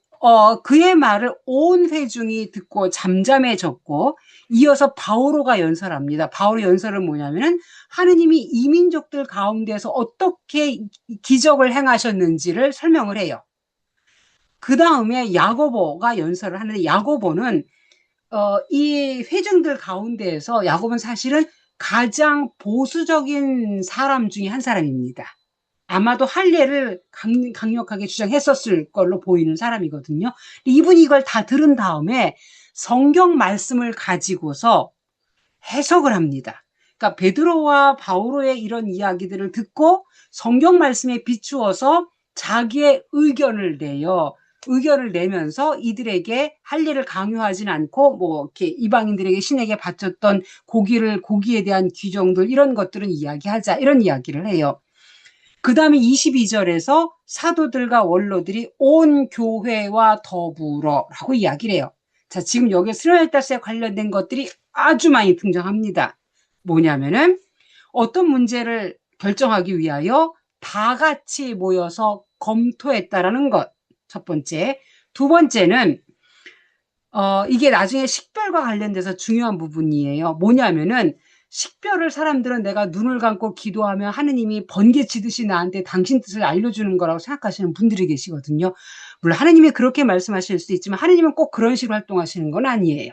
그의 말을 온 회중이 듣고 잠잠해졌고 이어서 바오로가 연설합니다. 바오로 연설은 뭐냐면은 하느님이 이민족들 가운데서 어떻게 기적을 행하셨는지를 설명을 해요. 그 다음에 야고보가 연설을 하는데 야고보는 이 회중들 가운데에서 야고보는 사실은 가장 보수적인 사람 중에 한 사람입니다. 아마도 할례를 강력하게 주장했었을 걸로 보이는 사람이거든요. 이분이 이걸 다 들은 다음에 성경 말씀을 가지고서 해석을 합니다. 그러니까 베드로와 바오로의 이런 이야기들을 듣고 성경 말씀에 비추어서 자기의 의견을 내면서 이들에게 할 일을 강요하진 않고 뭐 이렇게 이방인들에게 신에게 바쳤던 고기에 대한 규정들 이런 것들은 이야기하자 이런 이야기를 해요. 그 다음에 22절에서 사도들과 원로들이 온 교회와 더불어라고 이야기를 해요. 자, 지금 여기 스르헬다스에 관련된 것들이 아주 많이 등장합니다. 뭐냐면은 어떤 문제를 결정하기 위하여 다 같이 모여서 검토했다라는 것. 첫 번째. 두 번째는 이게 나중에 식별과 관련돼서 중요한 부분이에요. 뭐냐면은 식별을 사람들은 내가 눈을 감고 기도하면 하느님이 번개치듯이 나한테 당신 뜻을 알려주는 거라고 생각하시는 분들이 계시거든요. 물론 하느님이 그렇게 말씀하실 수 있지만 하느님은 꼭 그런 식으로 활동하시는 건 아니에요.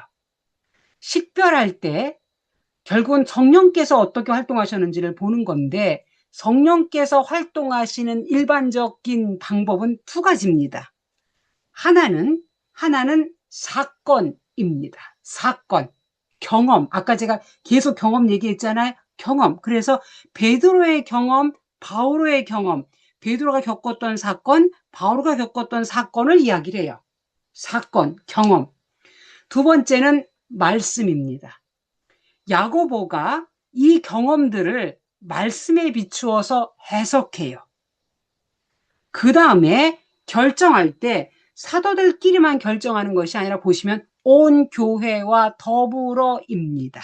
식별할 때 결국은 성령께서 어떻게 활동하셨는지를 보는 건데 성령께서 활동하시는 일반적인 방법은 두 가지입니다. 하나는 사건입니다. 사건, 경험. 아까 제가 계속 경험 얘기했잖아요. 경험. 그래서 베드로의 경험, 바오로의 경험, 베드로가 겪었던 사건, 바오로가 겪었던 사건을 이야기를 해요. 사건, 경험. 두 번째는 말씀입니다. 야고보가 이 경험들을 말씀에 비추어서 해석해요. 그 다음에 결정할 때 사도들끼리만 결정하는 것이 아니라 보시면 온 교회와 더불어입니다.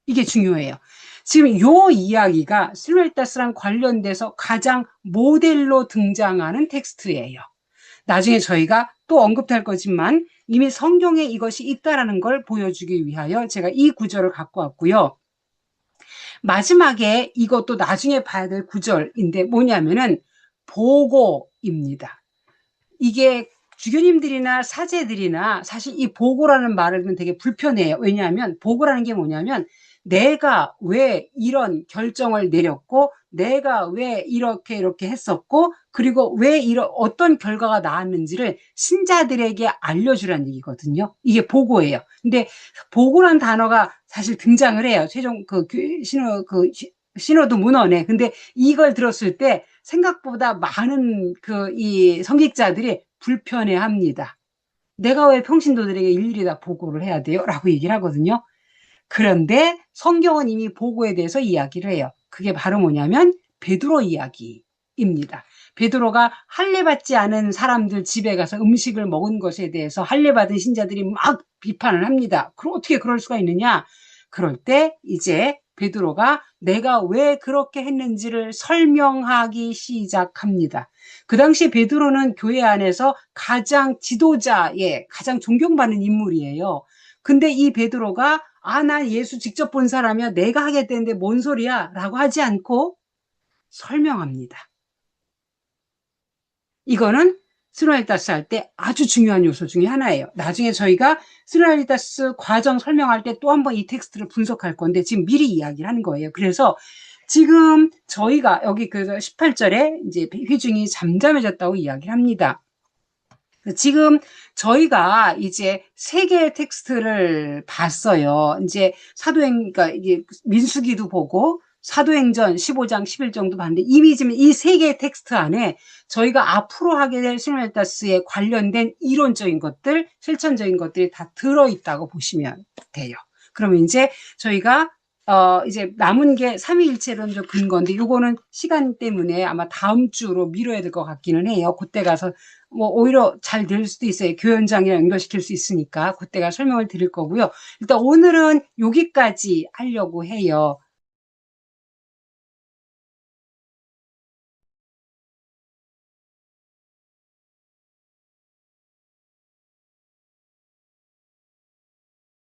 이게 중요해요. 지금 이 이야기가 스르헬다스랑 관련돼서 가장 모델로 등장하는 텍스트예요. 나중에 저희가 또 언급할 거지만 이미 성경에 이것이 있다라는 걸 보여주기 위하여 제가 이 구절을 갖고 왔고요. 마지막에 이것도 나중에 봐야 될 구절인데 뭐냐면은 보고입니다. 이게 주교님들이나 사제들이나 사실 이 보고라는 말을 듣면 되게 불편해요. 왜냐하면 보고라는 게 뭐냐면 내가 왜 이런 결정을 내렸고 내가 왜 이렇게 했었고 그리고 왜 어떤 결과가 나왔는지를 신자들에게 알려주라는 얘기거든요. 이게 보고예요. 근데 보고란 단어가 사실 등장을 해요. 최종 신호도 문헌에. 근데 이걸 들었을 때 생각보다 많은 이 성직자들이 불편해 합니다. 내가 왜 평신도들에게 일일이 다 보고를 해야 돼요? 라고 얘기를 하거든요. 그런데 성경은 이미 보고에 대해서 이야기를 해요. 그게 바로 뭐냐면 베드로 이야기입니다. 베드로가 할례받지 않은 사람들 집에 가서 음식을 먹은 것에 대해서 할례받은 신자들이 막 비판을 합니다. 그럼 어떻게 그럴 수가 있느냐? 그럴 때 이제 베드로가 내가 왜 그렇게 했는지를 설명하기 시작합니다. 그 당시 베드로는 교회 안에서 가장 지도자의 가장 존경받는 인물이에요. 근데 이 베드로가 난 예수 직접 본 사람이야. 내가 하겠다는데 뭔 소리야? 라고 하지 않고 설명합니다. 이거는 스루아리타스 할 때 아주 중요한 요소 중에 하나예요. 나중에 저희가 스루아리타스 과정 설명할 때 또 한 번 이 텍스트를 분석할 건데 지금 미리 이야기를 하는 거예요. 그래서 지금 저희가 여기 그 18절에 이제 회중이 잠잠해졌다고 이야기를 합니다. 지금 저희가 이제 세 개의 텍스트를 봤어요. 이제 그러니까 이게 민수기도 보고 사도행전 15장 11장도 봤는데 이미 지금 이 세 개의 텍스트 안에 저희가 앞으로 하게 될 스르헬다스에 관련된 이론적인 것들, 실천적인 것들이 다 들어있다고 보시면 돼요. 그러면 이제 저희가 이제 남은 게 삼위일체론적 근거인데 요거는 시간 때문에 아마 다음 주로 미뤄야 될 것 같기는 해요. 그때 가서 뭐 오히려 잘 될 수도 있어요. 교연장이랑 연결시킬 수 있으니까 그때가 설명을 드릴 거고요. 일단 오늘은 여기까지 하려고 해요.